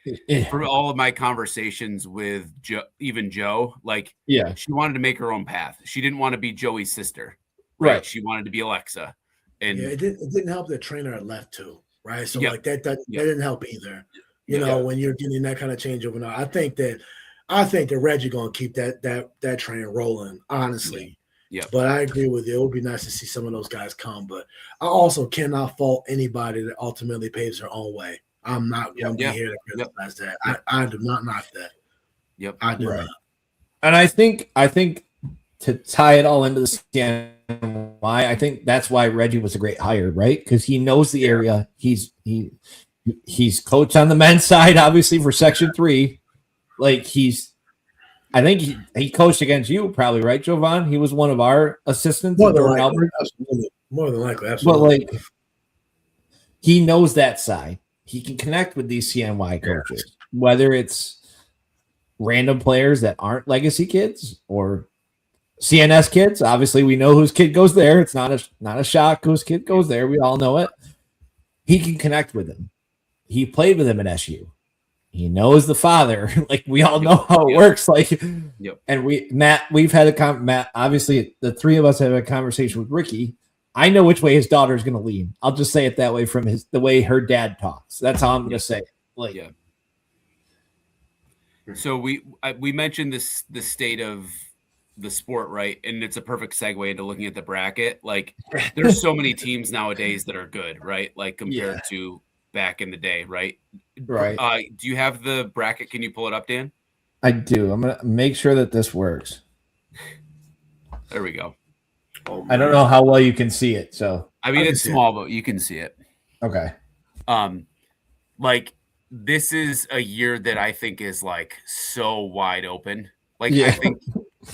from all of my conversations with Joe, like she wanted to make her own path. She didn't want to be Joey's sister. Right. She wanted to be Alexa. And it didn't help the trainer had left too, right? So like that didn't help either. You know, when you're getting that kind of changeover. Now, I think that Reggie gonna keep that train rolling, honestly. Yeah. But I agree with you. It would be nice to see some of those guys come. But I also cannot fault anybody that ultimately paves their own way. I'm not going to be here to criticize that. I do not knock that. Yep. I do not. And I think to tie it all into the CNY, I think that's why Reggie was a great hire, right? Because he knows the area. He's coached on the men's side, obviously, for Section 3. Like I think he coached against you, probably, right, Jovan? He was one of our assistants. More than likely, absolutely. But like, he knows that side. He can connect with these CNY coaches, whether it's random players that aren't legacy kids or CNS kids. Obviously, we know whose kid goes there. It's not a shock whose kid goes there. We all know it. He can connect with them. He played with him at SU. He knows the father. Like, we all know how it works. Like, and we've had Matt, obviously the three of us have a conversation with Ricky. I know which way his daughter is going to lean. I'll just say it that way from the way her dad talks. That's how I'm going to say it. Like, So we mentioned the state of the sport, right? And it's a perfect segue into looking at the bracket. Like, there's so many teams nowadays that are good, right? Like compared to back in the day, right? Right. Do you have the bracket? Can you pull it up, Dan? I do. I'm going to make sure that this works. There we go. I don't know how well you can see it. So I mean, it's small, but you can see it. Okay. Like, this is a year that I think is like so wide open. Like, I think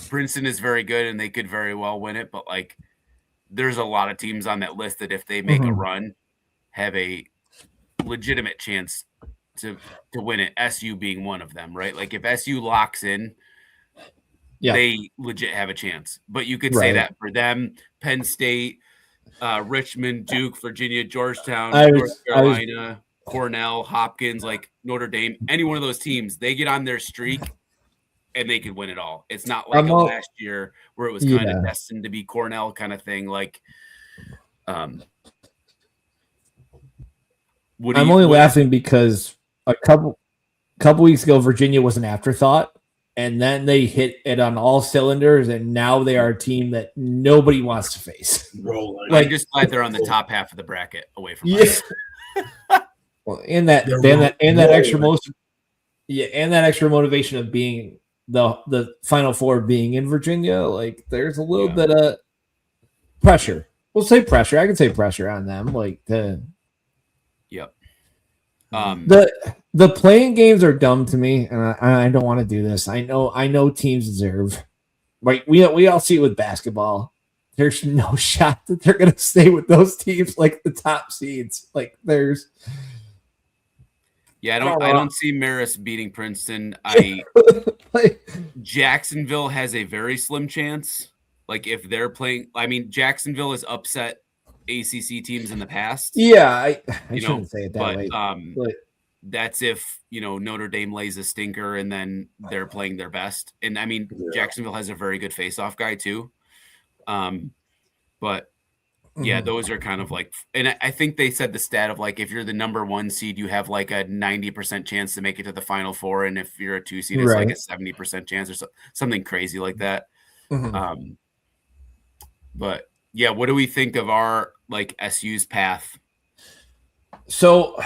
Princeton is very good and they could very well win it, but like, there's a lot of teams on that list that if they make a run, have a legitimate chance to win it. SU being one of them, right? Like, if SU locks in, they legit have a chance. But you could say that for them, Penn State, Richmond, Duke, Virginia, Georgetown, North Carolina, Cornell, Hopkins, like Notre Dame, any one of those teams, they get on their streak and they could win it all. It's not like last year where it was kind of destined to be Cornell kind of thing. Like, I'm only laughing because a couple weeks ago, Virginia was an afterthought, and then they hit it on all cylinders, and now they are a team that nobody wants to face. Like, I'm just glad they're on the top half of the bracket away from us. Well, and that extra motivation of being the Final Four being in Virginia, like, there's a little bit of pressure. We'll say pressure. I can say pressure on them. Like, the playing games are dumb to me, and I don't want to do this. I know teams deserve. Like, we all see it with basketball. There's no shot that they're going to stay with those teams like the top seeds. Like, there's. Yeah, I don't see Marist beating Princeton. Jacksonville has a very slim chance. Like, if they're playing, I mean, Jacksonville has upset ACC teams in the past. Yeah, I shouldn't say it that way. But that's if, Notre Dame lays a stinker and then they're playing their best. And I mean, Jacksonville has a very good face-off guy too. But yeah, those are kind of like, and I think they said the stat of like, if you're the number 1 seed, you have like a 90% chance to make it to the Final Four. And if you're a 2 seed, it's like a 70% chance or something crazy like that. But yeah, what do we think of our like SU's path? So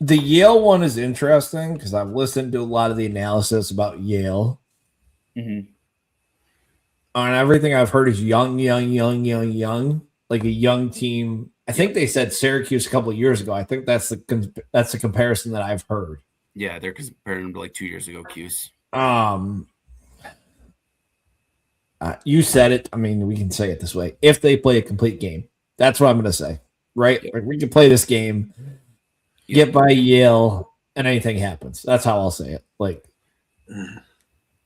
the Yale one is interesting because I've listened to a lot of the analysis about Yale. And everything I've heard is young, like a young team. I think they said Syracuse a couple of years ago. I think that's the comparison that I've heard. Yeah, they're comparing them to like 2 years ago, Cuse. You said it. I mean, we can say it this way. If they play a complete game, that's what I'm going to say, right? Yep. Like, we can play this game, get by Yale, and anything happens. That's how I'll say it. Like,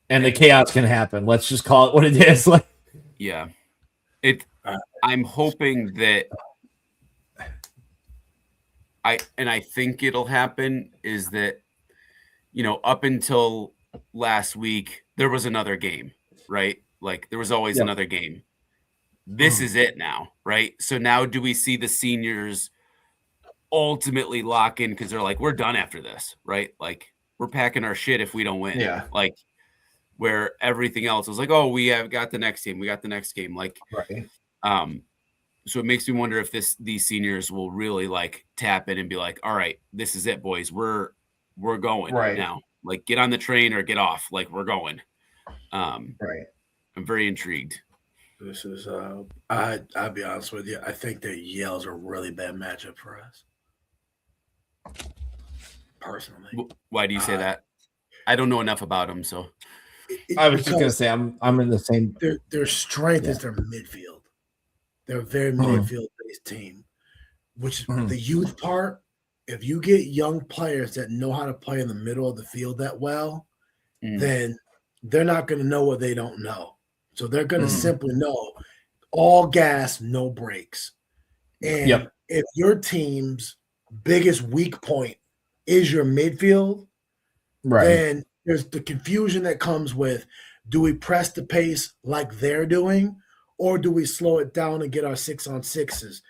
and the chaos can happen. Let's just call it what it is. Like, yeah, I'm hoping that I think it'll happen is that, up until last week, there was another game, right? Like there was always another game. This is it now, right? So now do we see the seniors ultimately lock in because they're like, we're done after this, right? Like we're packing our shit if we don't win. Yeah. Like where everything else was like, oh, we have got the next game. We got the next game. Like, right. So it makes me wonder if these seniors will really like tap in and be like, all right, this is it, boys. We're going now. Like get on the train or get off. Like we're going. Right. I'm very intrigued. This is I'll be honest with you. I think that Yale's a really bad matchup for us. Personally. Why do you say that? I don't know enough about them, so I was just gonna say I'm in the same. Their strength is their midfield. They're a very midfield-based team, which the youth part, if you get young players that know how to play in the middle of the field that well, then they're not going to know what they don't know. So they're going to simply know all gas, no brakes. And if your team's biggest weak point is your midfield, then there's the confusion that comes with, do we press the pace like they're doing, or do we slow it down and get our 6-on-6s?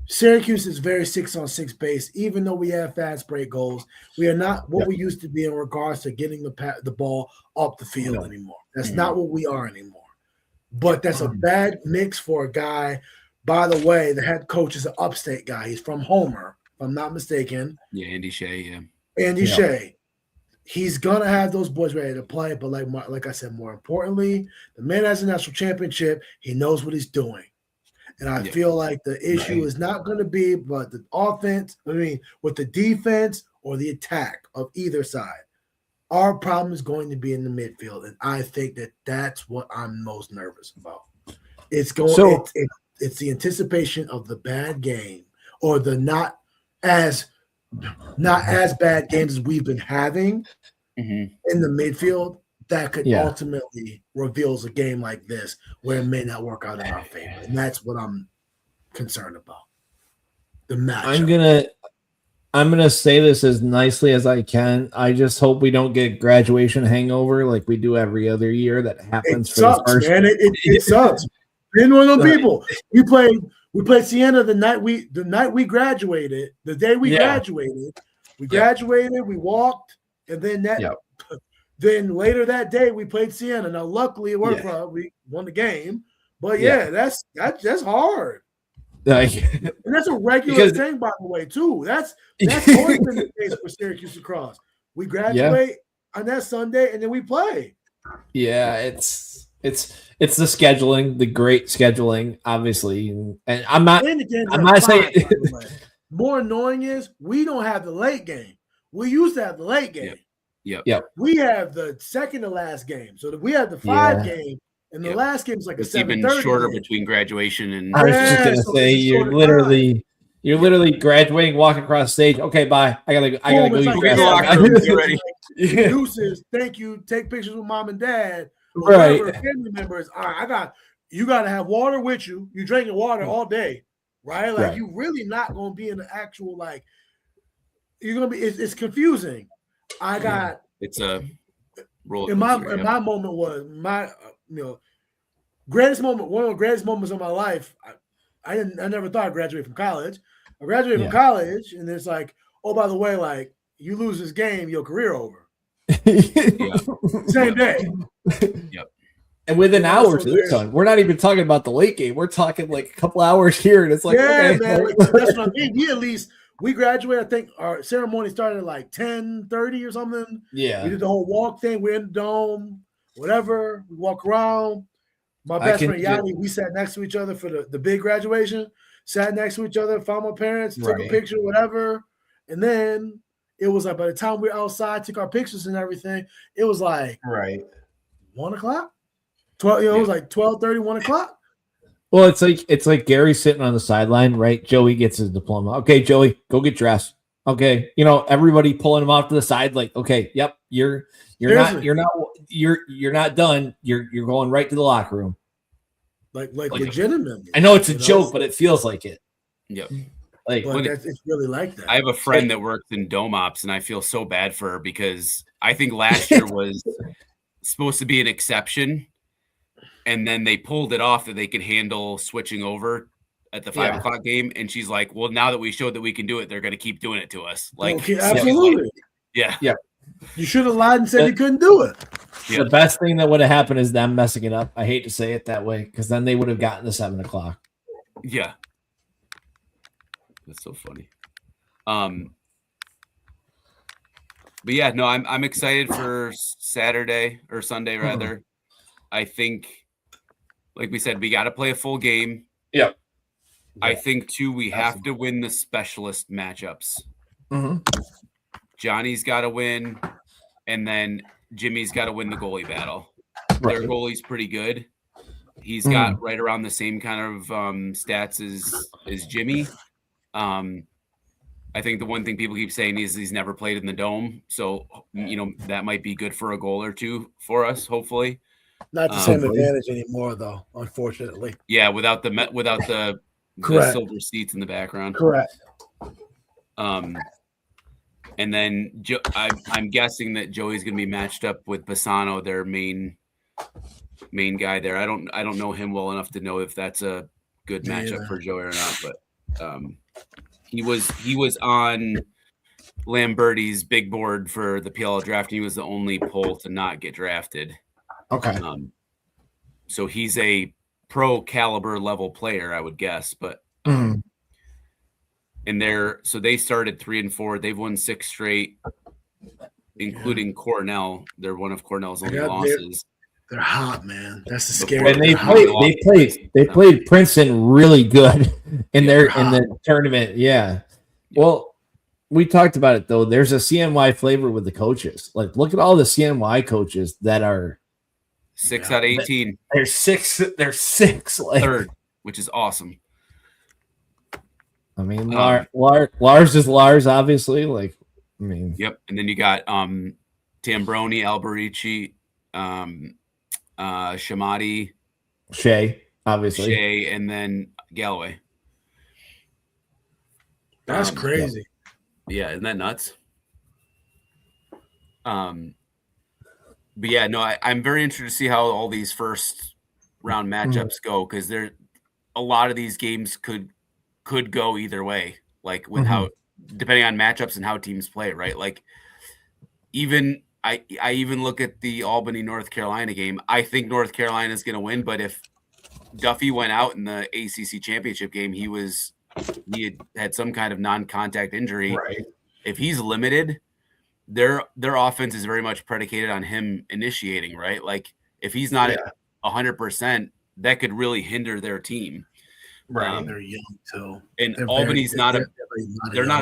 Syracuse is very 6-on-6 based. Even though we have fast break goals, we are not what we used to be in regards to getting the ball up the field anymore. That's not what we are anymore. But that's a bad mix for a guy. By the way, the head coach is an upstate guy. He's from Homer, if I'm not mistaken. Yeah, Andy Shea, Andy Shea. He's going to have those boys ready to play. But like I said, more importantly, the man has a national championship. He knows what he's doing. And I feel like the issue is not going to be but the offense, with the defense or the attack of either side. Our problem is going to be in the midfield. And I think that that's what I'm most nervous about. It's it's the anticipation of the bad game or the not as bad games as we've been having in the midfield that could ultimately reveals a game like this where it may not work out in our favor. And that's what I'm concerned about. The matchup. I'm gonna say this as nicely as I can. I just hope we don't get graduation hangover like we do every other year. That happens. It sucks, man. It sucks. Being one of those people. We played Siena the night we graduated. The day we graduated, we walked, and then then later that day we played Siena. Now, luckily it worked for us. We won the game, but that's hard. And that's a regular thing, by the way, too. That's always been the case for Syracuse lacrosse. We graduate on that Sunday, and then we play. Yeah, it's the scheduling, the great scheduling, obviously. And I'm not saying more annoying is we don't have the late game. We used to have the late game. Yep. We have the second to last game. So we have the 5 game, and the last game is like it's a 7:30 even shorter game. between graduation and. I was just gonna say you're literally graduating, walking across stage. Okay, bye. I gotta go. Get ready. Deuces, thank you. Take pictures with mom and dad. Whatever family members. All right, you got to have water with you. You drinking water all day, right? Like you really not going to be in the actual you're going to be. It's confusing. It's a roller in my moment was my greatest moment. One of the greatest moments of my life. I never thought I'd graduate from college. I graduated from college, and it's like, oh, by the way, you lose this game, your career over. Same day. And within hours of this time, we're not even talking about the late game. We're talking a couple hours here, and it's man, that's what I mean. We graduated. I think our ceremony started at 10:30 or something. Yeah, we did the whole walk thing. We're in the dome, whatever. We walk around. My best friend Yanni, we sat next to each other for the big graduation. Sat next to each other, found my parents, took a picture, whatever, and then it was like by the time we were outside, took our pictures and everything, it was like right. 1 o'clock. 12. It was like 12:30, 1 o'clock. Well, it's like Gary sitting on the sideline, right? Joey gets his diploma. Okay, Joey, go get dressed. Okay, everybody pulling him off to the side, like, okay, yep, you're not done. You're going right to the locker room. Like legitimately. I know it's a joke, but it feels like it. Yep. But it's really like that. I have a friend that works in Dome Ops, and I feel so bad for her because I think last year was supposed to be an exception, and then they pulled it off that they could handle switching over at the 5 o'clock game. And she's like, well, now that we showed that we can do it, they're going to keep doing it to us. Like, okay, absolutely. Yeah. You should have lied and said you couldn't do it. The best thing that would have happened is them messing it up. I hate to say it that way, because then they would have gotten to 7 o'clock. Yeah. That's so funny. But yeah, no, I'm excited for Saturday or Sunday rather. I think, like we said, we got to play a full game. Yep. I think too we have to win the specialist matchups. Johnny's got to win, and then Jimmy's got to win the goalie battle. Their goalie's pretty good. He's got right around the same kind of stats as Jimmy. I think the one thing people keep saying is he's never played in the Dome, so that might be good for a goal or two for us, hopefully. Not the same advantage anymore, though. Unfortunately. Yeah, without the silver seats in the background. Correct. And then I'm guessing that Joey's going to be matched up with Bassano, their main guy there. I don't know him well enough to know if that's a good matchup for Joey or not, but he was on Lamberti's big board for the PLL draft. He was the only poll to not get drafted. Okay. So he's a pro caliber level player, I would guess, but and they started 3-4. They've won 6 straight, including Cornell. They're one of Cornell's only losses. They're hot, man. That's the scary. And they played Princeton really good in the tournament. Yeah. Well, we talked about it though. There's a CNY flavor with the coaches. Like, look at all the CNY coaches that are 6 out of 18. They're six. They're 6. Like, third, which is awesome. I mean, Lars is Lars, obviously. Like, I mean, yep. And then you got Tambroni, Alberici, Shamati, Shea, obviously, and then Galloway. That's crazy. Yeah, isn't that nuts? But yeah, no, I'm very interested to see how all these first round matchups go, because a lot of these games could go either way, like with how, depending on matchups and how teams play, right? Like, even I even look at the Albany North Carolina game. I think North Carolina is going to win, but if Duffy went out in the ACC championship game, he had some kind of non-contact injury. Right. If he's limited, their offense is very much predicated on him initiating, right? Like, if he's not at 100%, that could really hinder their team. Right. They're young too. And Albany's not a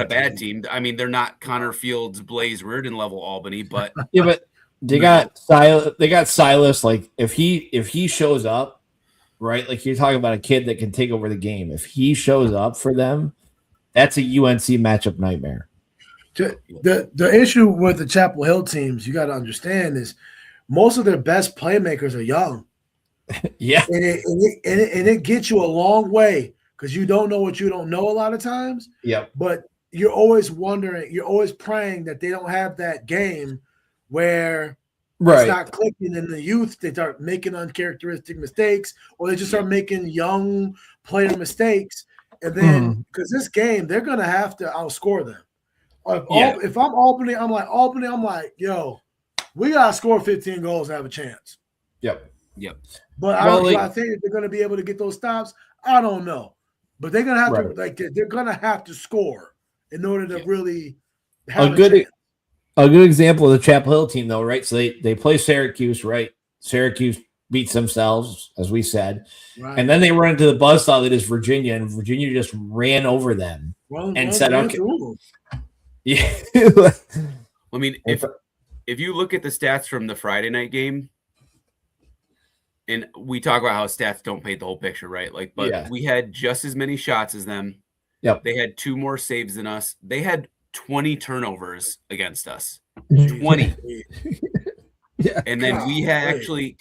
bad team. I mean, they're not Connor Fields, Blaze Reardon level Albany, but yeah, but they got Silas. Like, if he shows up, right? Like, you're talking about a kid that can take over the game. If he shows up for them, that's a UNC matchup nightmare. The issue with the Chapel Hill teams, you got to understand, is most of their best playmakers are young. Yeah, and it gets you a long way, because you don't know what you don't know a lot of times. Yeah, but you're always wondering, you're always praying that they don't have that game where it's not clicking in the youth. They start making uncharacteristic mistakes, or they just start making young player mistakes, and then because this game they're gonna have to outscore them. If I'm Albany, I'm like, yo, we gotta score 15 goals to have a chance. Yep. But I think they're going to be able to get those stops. I don't know, but they're going to have to they're going to have to score in order to really have a good example of the Chapel Hill team, though, right? So they play Syracuse, right? Syracuse beats themselves, as we said, and then they run into the buzzsaw that is Virginia, and Virginia just ran over them and said, "Okay." Yeah. I mean, if you look at the stats from the Friday night game, and we talk about how stats don't paint the whole picture, right? Like, but we had just as many shots as them. Yep. They had 2 more saves than us. They had 20 turnovers against us. 20. Yeah. And then we had actually,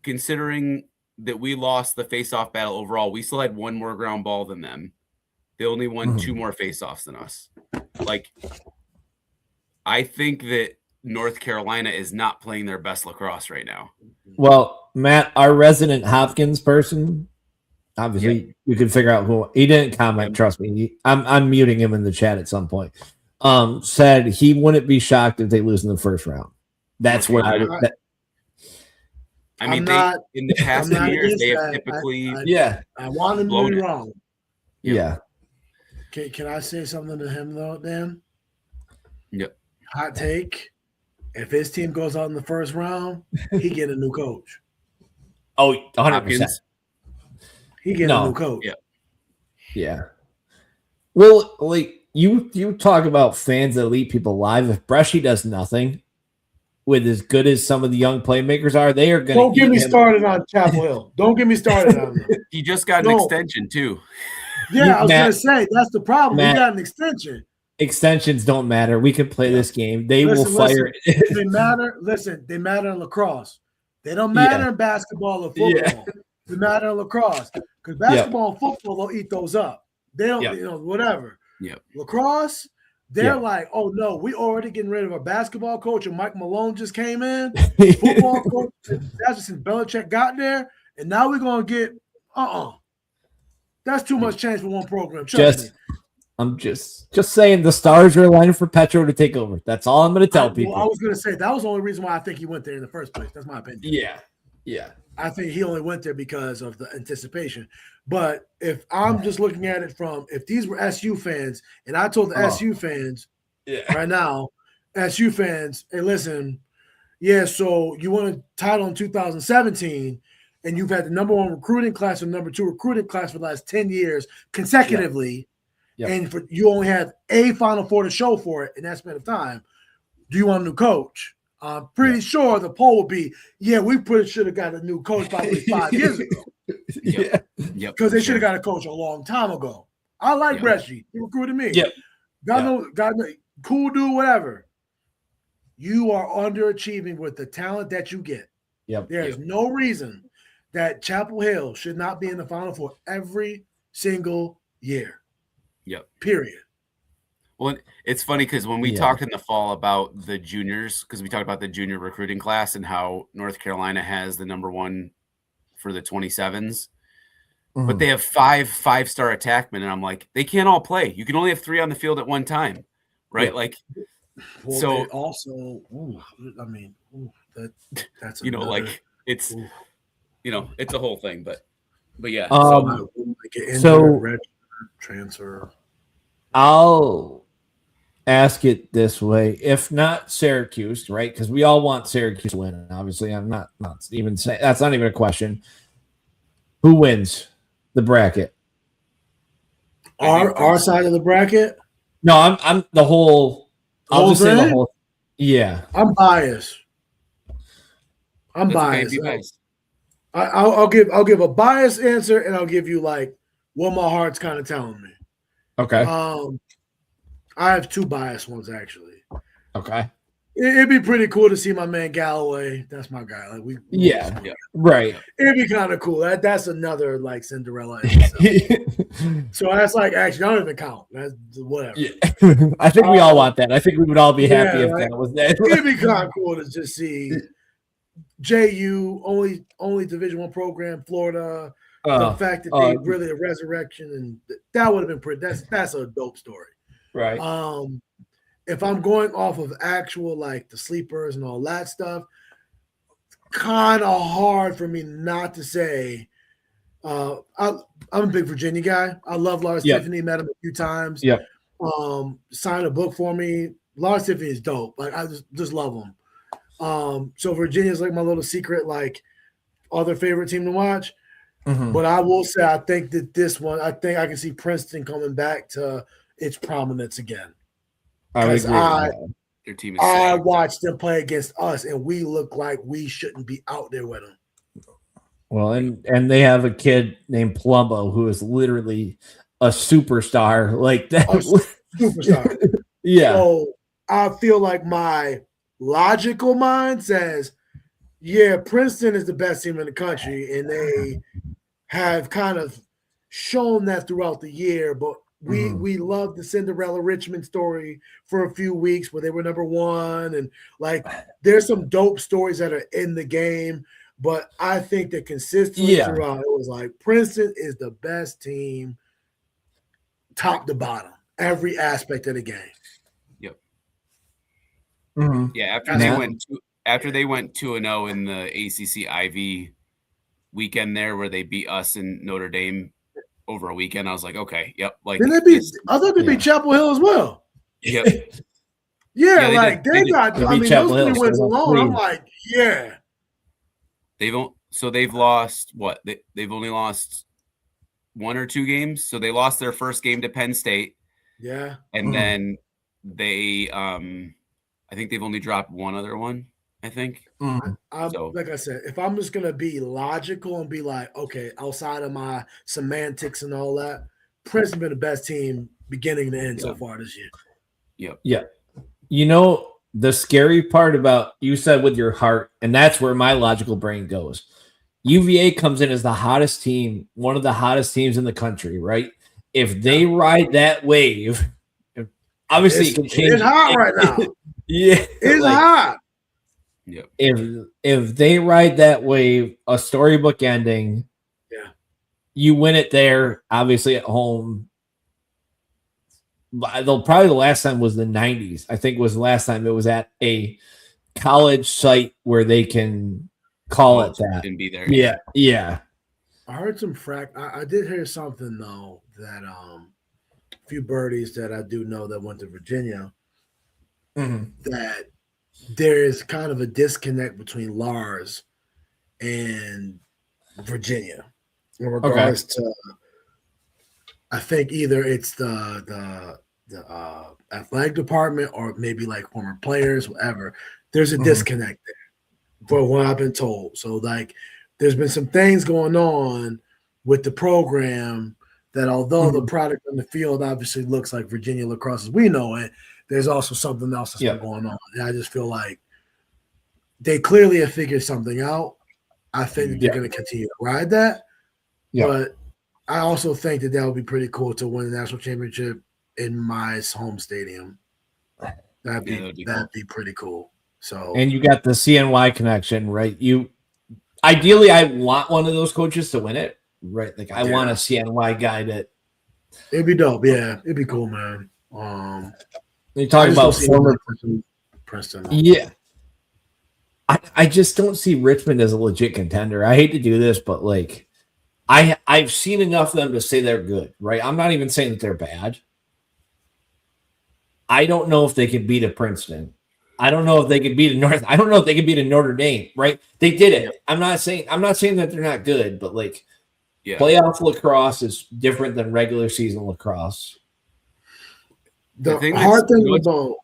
considering that we lost the face-off battle overall, we still had 1 more ground ball than them. They only won 2 more face-offs than us. Like, I think that North Carolina is not playing their best lacrosse right now. Well, Matt, our resident Hopkins person, obviously you can figure out who he didn't comment. Trust me, I'm muting him in the chat at some point. Said he wouldn't be shocked if they lose in the first round. That's what I mean, in the past 2 years, they have typically I want him to be wrong. Yeah. Can I say something to him though, Dan? Yep. Hot take. If his team goes out in the first round, he get a new coach. Oh, 100%. He get a new coach. Yeah. Well, like you talk about fans that lead people live. If Bresci does nothing with as good as some of the young playmakers are, they are going to. Don't get me started on Chapel Hill. Don't get me started on him. He just got an extension too. Yeah, I was going to say that's the problem. Matt, he got an extension. Extensions don't matter. We can play this game. They will fire. They matter. Listen, they matter in lacrosse. They don't matter in basketball or football. They matter in lacrosse because basketball and football will eat those up. They don't, whatever. Yep. Lacrosse, they're like, oh no, we already getting rid of our basketball coach, and Mike Malone just came in. Football coach, that's just since Belichick got there, and now we're gonna get That's too much change for one program. Trust me. I'm just saying the stars are aligning for Petro to take over. That's all I'm going to tell people. Well, I was going to say that was the only reason why I think he went there in the first place. That's my opinion. Yeah. I think he only went there because of the anticipation. But if I'm just looking at it from if these were SU fans, and I told the SU fans right now, SU fans, hey, listen, so you won a title in 2017, and you've had the number 1 recruiting class and number 2 recruiting class for the last 10 years consecutively. Yep. And you only have a Final Four to show for it in that span of time. Do you want a new coach? I'm pretty sure the poll will be, we should have got a new coach probably 5 years ago. Because they should have got a coach a long time ago. I like Bresci. He recruited me. God knows, cool dude, whatever. You are underachieving with the talent that you get. There is no reason that Chapel Hill should not be in the Final Four every single year. Period. Well, it's funny because when we talked in the fall about the juniors, because we talked about the junior recruiting class and how North Carolina has the number 1 for the 27s, but they have 5 5-star attackmen, and I'm like, they can't all play. You can only have 3 on the field at one time, right? Like, so also, that's it's it's a whole thing, but yeah. Transfer. I'll ask it this way: if not Syracuse, right? Because we all want Syracuse to win. Obviously, I'm not even saying that's not even a question. Who wins the bracket? Our side of the bracket? No, I'm the whole. I'll just say the whole. Yeah, I'm biased. I'll give a biased answer, and I'll give you like what my heart's kind of telling me. Okay. I have 2 biased ones actually. Okay. It'd be pretty cool to see my man Galloway. That's my guy. Like right. It'd be kind of cool. That's another like Cinderella. So that's like actually I don't even count. That's whatever. Yeah. I think we all want that. I think we would all be happy if that was that. It'd be kind of cool to just see JU only Division I program, Florida. The fact that they really a resurrection, and that would have been pretty. That's a dope story, right? If I'm going off of actual like the sleepers and all that stuff, kind of hard for me not to say. I'm a big Virginia guy. I love Lars Tiffany. Met him a few times. Signed a book for me. Lars Tiffany is dope. Like I just love him. So Virginia's like my little secret, like other favorite team to watch. But I will say, I think that this one, I think I can see Princeton coming back to its prominence again. I would agree. Their team is I watched them play against us, and we look like we shouldn't be out there with them. Well, and they have a kid named Palumbo who is literally a superstar. Like that. Superstar. Yeah. So I feel like my logical mind says, yeah, Princeton is the best team in the country, and they have kind of shown that throughout the year, but we love the Cinderella Richmond story for a few weeks where they were number one, and like there's some dope stories that are in the game, but I think that consistently throughout it was like Princeton is the best team, top to bottom, every aspect of the game. Yep. Mm-hmm. Yeah. After they went 2-0 in the ACC Ivy weekend there, where they beat us in Notre Dame over a weekend, I was like, okay, yep. Like, I thought they beat Chapel Hill as well. Yep. They got. I mean, those 3 wins alone. I'm like, yeah. They've lost what? They've only lost 1 or 2 games. So they lost their first game to Penn State. Yeah. And then they, I think they've only dropped one other one. I think. Like I said, if I'm just gonna be logical and be like, okay, outside of my semantics and all that, Princeton been the best team beginning to end so far this year. Yep. Yeah. You know, the scary part about you said with your heart, and that's where my logical brain goes. UVA comes in as the hottest team, one of the hottest teams in the country, right? If they ride that wave, obviously it can change. It's hot right now. Yeah. It's hot. Yep. If they ride that wave, a storybook ending, you win it there, obviously at home. Probably the last time was the 90s. I think was the last time it was at a college site where they can call it that. And be there. Yeah. I heard some I did hear something though that a few birdies that I do know that went to Virginia that there is kind of a disconnect between Lars and Virginia in regards to, I think either it's the athletic department or maybe like former players, whatever. There's a disconnect there for what I've been told. So like there's been some things going on with the program that although the product on the field obviously looks like Virginia lacrosse as we know it, there's also something else that's been going on. And I just feel like they clearly have figured something out. I think that they're going to continue to ride that. Yeah. But I also think that would be pretty cool to win the national championship in my home stadium. That'd be pretty cool. So, and you got the CNY connection, right? Ideally, I want one of those coaches to win it, right? Like I want a CNY guy that. It'd be dope. Yeah, it'd be cool, man. You talking about former Princeton? Yeah. I just don't see Richmond as a legit contender. I hate to do this, but like I've seen enough of them to say they're good, right? I'm not even saying that they're bad. I don't know if they could beat a Princeton. I don't know if they could beat a North. I don't know if they could beat a Notre Dame, right? They did it. I'm not saying that they're not good, but like playoff lacrosse is different than regular season lacrosse. The hard thing about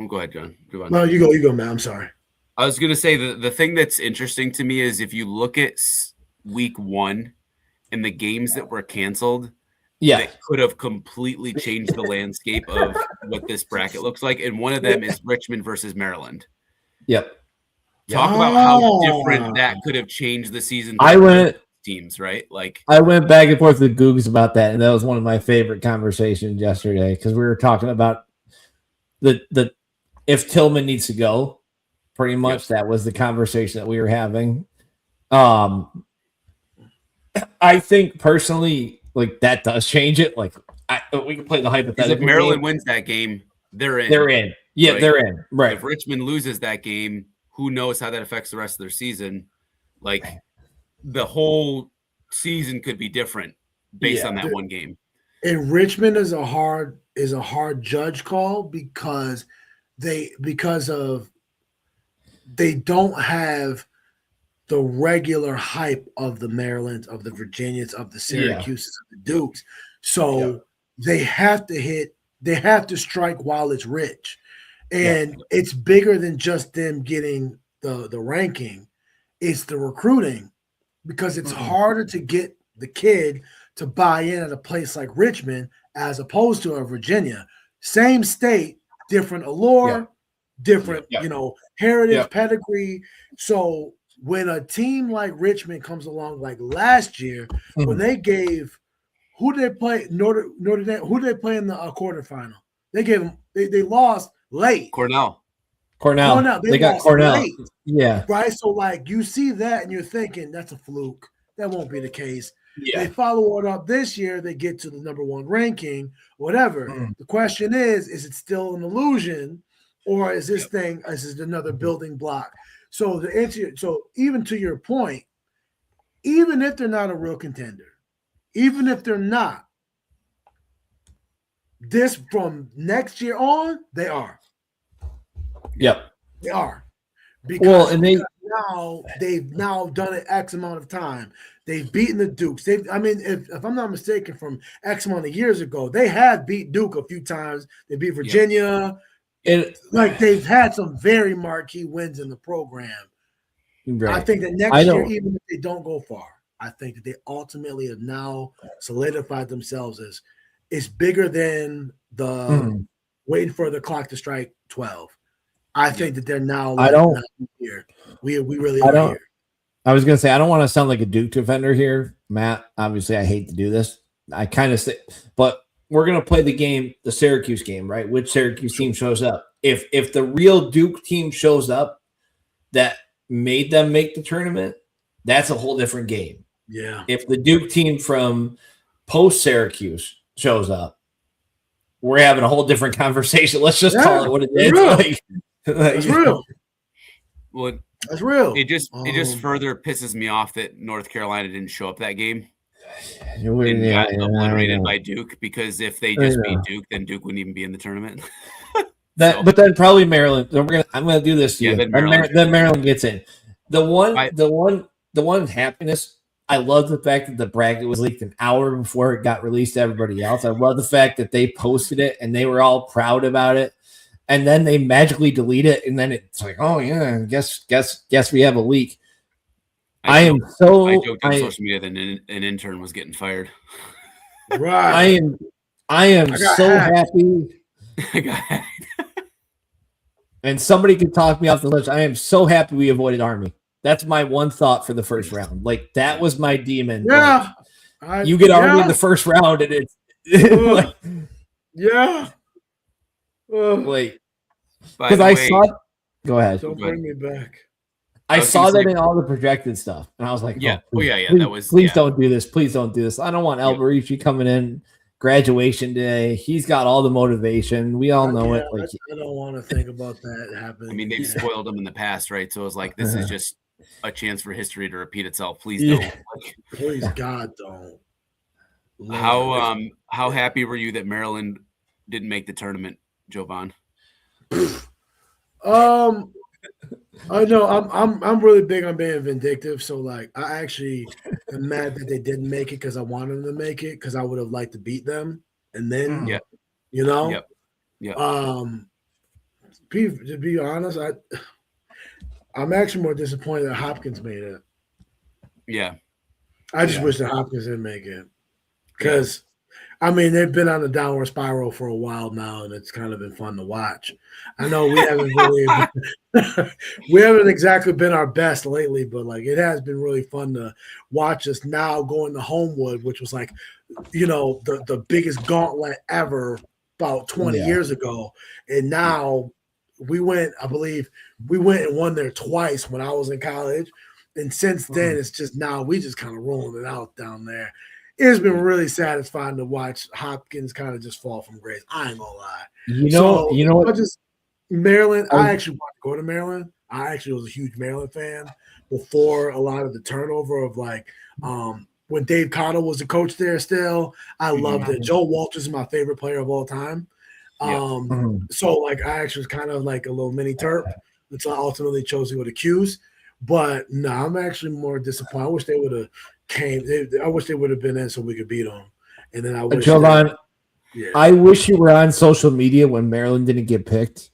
go ahead, John. Go on. No, you go, man. I'm sorry. I was going to say the thing that's interesting to me is if you look at week 1 and the games that were canceled, that could have completely changed the landscape of what this bracket looks like. And one of them is Richmond versus Maryland. Yep. Talk about how different that could have changed the season. Teams, right? Like I went back and forth with Googs about that, and that was one of my favorite conversations yesterday because we were talking about the if Tillman needs to go. Pretty much that was the conversation that we were having. I think personally, like that does change it. Like we can play the hypothetical. If Maryland wins that game, they're in. They're in. Yeah, right? They're in. Right. If Richmond loses that game, who knows how that affects the rest of their season? Like the whole season could be different based on that one game. And Richmond is a hard judge call because they don't have the regular hype of the Marylands, of the Virginians, of the Syracuses, of the Dukes. So they have to hit they have to strike while it's rich. And it's bigger than just them getting the ranking. It's the recruiting, because it's harder to get the kid to buy in at a place like Richmond as opposed to a Virginia. Same state, different allure, different, heritage, pedigree. So when a team like Richmond comes along, like last year, when they gave who did they play? Notre Dame. Who did they play in the quarterfinal? They gave them. They lost late. Cornell. They got Cornell. Late, yeah. Right. So like you see that and you're thinking that's a fluke. That won't be the case. Yeah. They follow it up this year. They get to the number 1 ranking. Whatever. The question is it still an illusion, or is this thing? Is it another building block? So the answer. So even to your point, even if they're not a real contender, even if they're not, this from next year on, they are. Yep. They are. Because they've now done it X amount of time. They've beaten the Dukes. If I'm not mistaken, from X amount of years ago, they have beat Duke a few times. They beat Virginia. They've had some very marquee wins in the program. Right. I think that next year, even if they don't go far, I think that they ultimately have now solidified themselves as it's bigger than waiting for the clock to strike 12. I think that they're now. Here. We really are here. I was gonna say I don't want to sound like a Duke defender here, Matt. Obviously, I hate to do this. I kind of say, but we're gonna play the game, the Syracuse game, right? Which Syracuse team shows up? If the real Duke team shows up that made them make the tournament, that's a whole different game. Yeah. If the Duke team from post Syracuse shows up, we're having a whole different conversation. Let's just call it what it is. That's real. Well, that's real. It just further pisses me off that North Carolina didn't show up that game. Got obliterated by Duke, because if they just beat Duke, then Duke wouldn't even be in the tournament. But then probably Maryland. I'm gonna do this. Then Maryland gets in. The one happiness. I love the fact that the bracket was leaked an hour before it got released to everybody else. I love the fact that they posted it and they were all proud about it. And then they magically delete it, and then it's like, oh yeah, guess we have a leak. I joked on social media that an intern was getting fired. Right. I am so happy. And somebody could talk me off the list. I am so happy we avoided Army. That's my one thought for the first round. Like that was my demon. Yeah. You get Army in the first round, and it's like, yeah. Wait, because I saw. Go ahead. Don't bring me back. I saw that in all the projected stuff, and I was like, please don't do this. Please don't do this. I don't want Alberici coming in graduation day. He's got all the motivation. We all know it. Like, I don't want to think about that happening. I mean, they've spoiled him in the past, right? So it's like this is just a chance for history to repeat itself. Please don't. Please, God, don't. How happy were you that Maryland didn't make the tournament, Jovan? I know I'm really big on being vindictive, so like I actually am mad that they didn't make it because I wanted them to make it, because I would have liked to beat them, and then to be honest, I'm actually more disappointed that Hopkins made it. Yeah, I just wish that Hopkins didn't make it, because I mean, they've been on a downward spiral for a while now, and it's kind of been fun to watch. I know we haven't we haven't exactly been our best lately, but like it has been really fun to watch us now going to Homewood, which was like, the biggest gauntlet ever about 20 years ago. And now we went and won there twice when I was in college. And since then, it's just now we just kind of rolling it out down there. It's been really satisfying to watch Hopkins kind of just fall from grace. I ain't gonna lie. You know what? Maryland. I actually want to go to Maryland. I actually was a huge Maryland fan before a lot of the turnover of like when Dave Cottle was the coach there. Still, I loved it. Joe Walters is my favorite player of all time. So like I actually was kind of like a little mini Terp until I ultimately chose to go to Q's. But no, I'm actually more disappointed. I wish they would have. I wish they would have been in so we could beat them. And then I wish Jovan, I wish you were on social media when Maryland didn't get picked.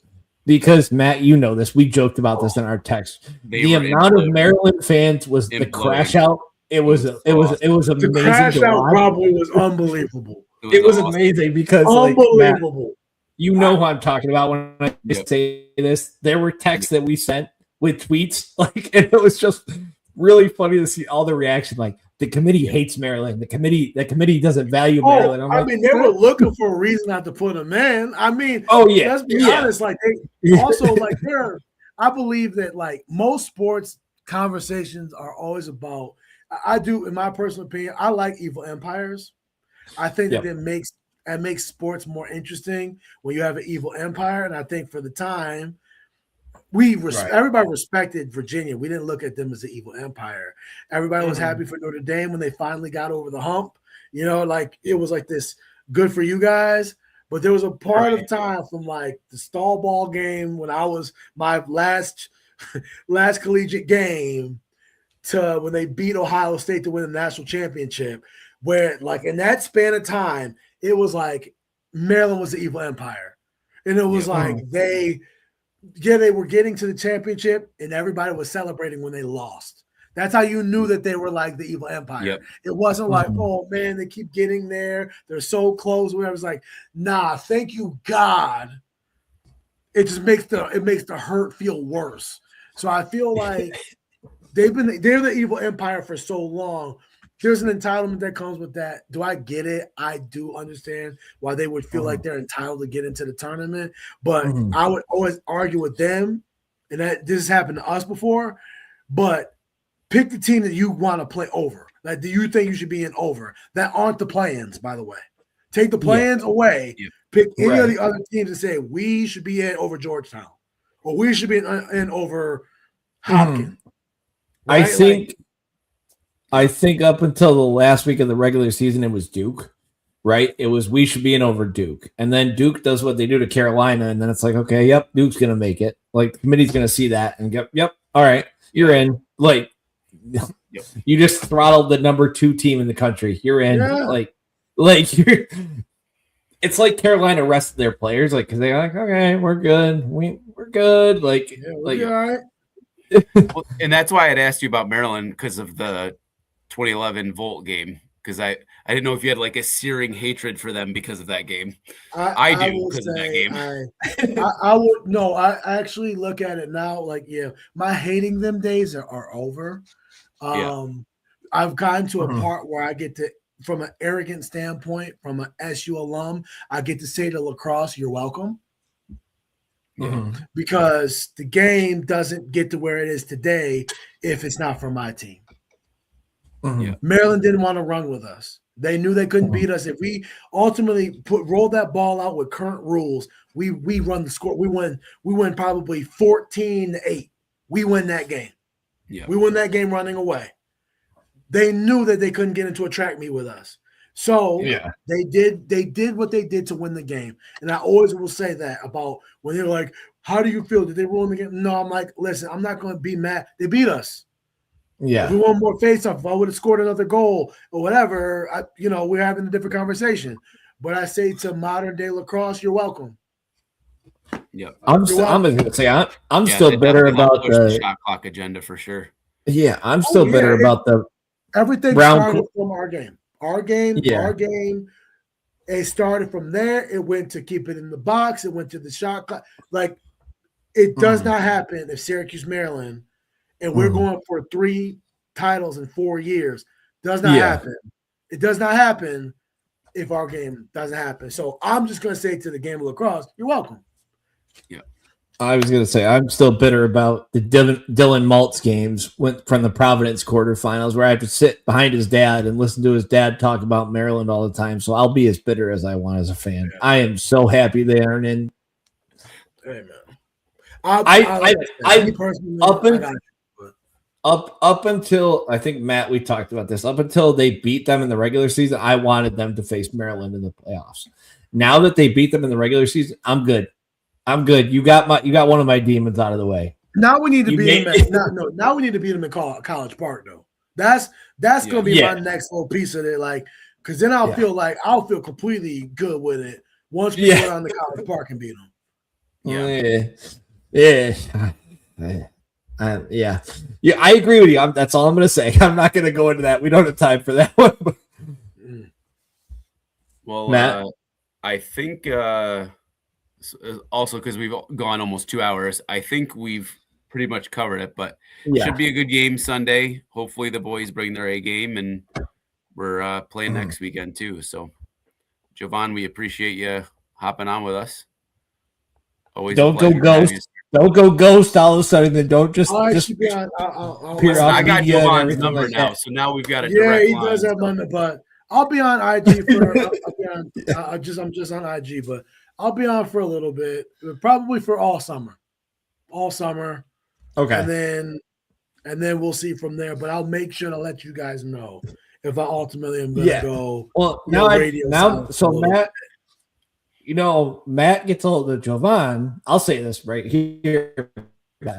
Because Matt, you know this. We joked about this in our text. The amount of Maryland fans was the crash out. It was amazing. The crash out probably was unbelievable. It was amazing because unbelievable. Matt, you know who I'm talking about when I say this. There were texts that we sent with tweets, and it was just really funny to see all the reaction. Like, the committee hates Maryland. The committee doesn't value Maryland. They were looking for a reason not to put them in. Let's be honest. I believe that most sports conversations are always about. I do, in my personal opinion, I like evil empires. I think that it makes sports more interesting when you have an evil empire. And I think for the time, everybody respected Virginia. We didn't look at them as an evil empire. Everybody was happy for Notre Dame when they finally got over the hump. It was like this good for you guys. But there was a part of time from the stall ball game when I was my last collegiate game to when they beat Ohio State to win the national championship, where in that span of time, it was like Maryland was the evil empire. And it was they were getting to the championship and everybody was celebrating when they lost. That's how you knew that they were like the evil empire. Yep. It wasn't like, oh man, they keep getting there. They're so close. Where it was like, nah, thank you, God. It just makes the hurt feel worse. So I feel like they're the evil empire for so long. There's an entitlement that comes with that. Do I get it? I do understand why they would feel like they're entitled to get into the tournament. But I would always argue with them, and that this has happened to us before, but pick the team that you want to play over. Do you think you should be in over? That aren't the play-ins, by the way. Take the play-ins away. Yeah. Pick any of the other teams and say, we should be in over Georgetown. Or we should be in over Hopkins. Right? I think up until the last week of the regular season, it was Duke, right? It was we should be in over Duke. And then Duke does what they do to Carolina, and then it's like, okay, yep, Duke's going to make it. The committee's going to see that and go, yep, all right, you're in. You just throttled the number 2 team in the country. You're in. Yeah. You're. It's like Carolina rested their players, because they're like, okay, we're good. We're good. All right. Well, and that's why I'd asked you about Maryland because of the 2011 Volt game, because I didn't know if you had a searing hatred for them because of that game. I do because of that game. I would no. I actually look at it now my hating them days are over. I've gotten to a part where I get to, from an arrogant standpoint, from an SU alum, I get to say to lacrosse, "You're welcome." Because the game doesn't get to where it is today if it's not for my team. Maryland didn't want to run with us. They knew they couldn't beat us. If we ultimately rolled that ball out with current rules, we run the score. We win probably 14-8. We win that game. Yeah. We win that game running away. They knew that they couldn't get into a track meet with us. So they did what they did to win the game. And I always will say that about when they're like, how do you feel? Did they ruin the game? No, I'm like, listen, I'm not going to be mad. They beat us. Yeah. If we want more face-off, if I would have scored another goal or whatever, we're having a different conversation. But I say to modern day lacrosse, you're welcome. Yeah. I'm going to say I'm still bitter about the shot clock agenda for sure. Yeah, I'm still bitter about the everything started from our game. Our game. It started from there. It went to keep it in the box. It went to the shot clock. It does not happen if Syracuse, Maryland, and we're going for 3 titles in 4 years. Does not happen. It does not happen if our game doesn't happen. So I'm just going to say to the game of lacrosse, you're welcome. Yeah. I was going to say, I'm still bitter about the Dylan Maltz games from the Providence quarterfinals where I have to sit behind his dad and listen to his dad talk about Maryland all the time. So I'll be as bitter as I want as a fan. Yeah. I am so happy they aren't in. Hey, man. Up until, I think, Matt, we talked about this, up until they beat them in the regular season, I wanted them to face Maryland in the playoffs. Now that they beat them in the regular season, I'm good. You got one of my demons out of the way. Now we need to beat them. Now we need to beat them in College Park, though. That's going to be my next little piece of it. Because then I'll feel completely good with it once we go down to College Park and beat them. Yeah. I agree with you. That's all I'm going to say. I'm not going to go into that. We don't have time for that one. Well, Matt? I think also because we've gone almost 2 hours, I think we've pretty much covered it. But should be a good game Sunday. Hopefully, the boys bring their A game, and we're playing next weekend too. So, Jovan, we appreciate you hopping on with us. Always don't go ghost. Don't go ghost all of a sudden. Then don't just. I got Jovan's number now, so now we've got a direct line. Does have my number, but I'll be on IG for. I'm just on IG, but I'll be on for a little bit, probably for all summer. Okay. And then we'll see from there. But I'll make sure to let you guys know if I ultimately am going to go. Well, Matt gets a hold of Jovan. I'll say this right here.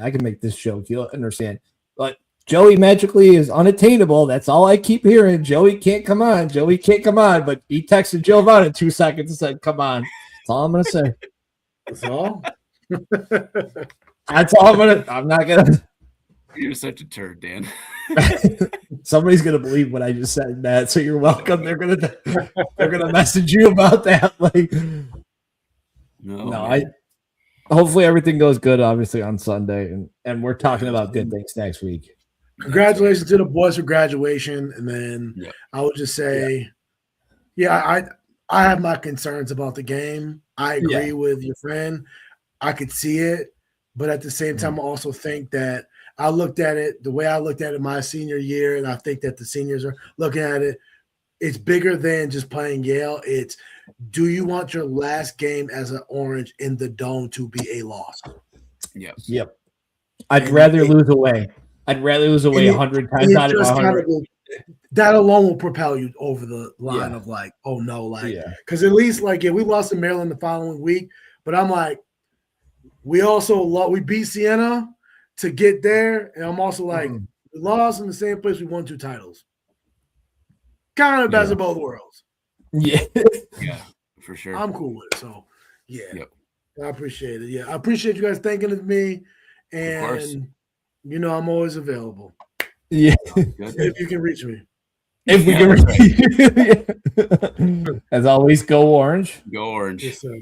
I can make this joke. You'll understand. But Joey magically is unattainable. That's all I keep hearing. Joey can't come on. But he texted Jovan in 2 seconds and said, "Come on." That's all I'm going to say. That's all? That's all I'm not going to. You're such a turd, Dan. Somebody's going to believe what I just said, Matt. So you're welcome. They're going to message you about that. Like, no, hopefully everything goes good, obviously, on Sunday. And we're talking about good things next week. Congratulations to the boys for graduation. And then I would just say, I have my concerns about the game. I agree with your friend. I could see it. But at the same time, I also think that I looked at it the way I looked at it my senior year, and I think that the seniors are looking at it. It's bigger than just playing Yale. It's, do you want your last game as an Orange in the Dome to be a loss? Yep. I'd rather lose away. 100 times out of 100. That alone will propel you over the line of like, oh no, because at least we lost to Maryland the following week, but I'm like, we beat Siena to get there, and I'm also like, we lost in the same place we won 2 titles. Kind of best of both worlds. Yeah, for sure. I'm cool with it. So, I appreciate it. Yeah, I appreciate you guys thinking of me, and I'm always available. Yeah, if you can reach me. If we can reach you. As always, go Orange. Go Orange. Yes, sir.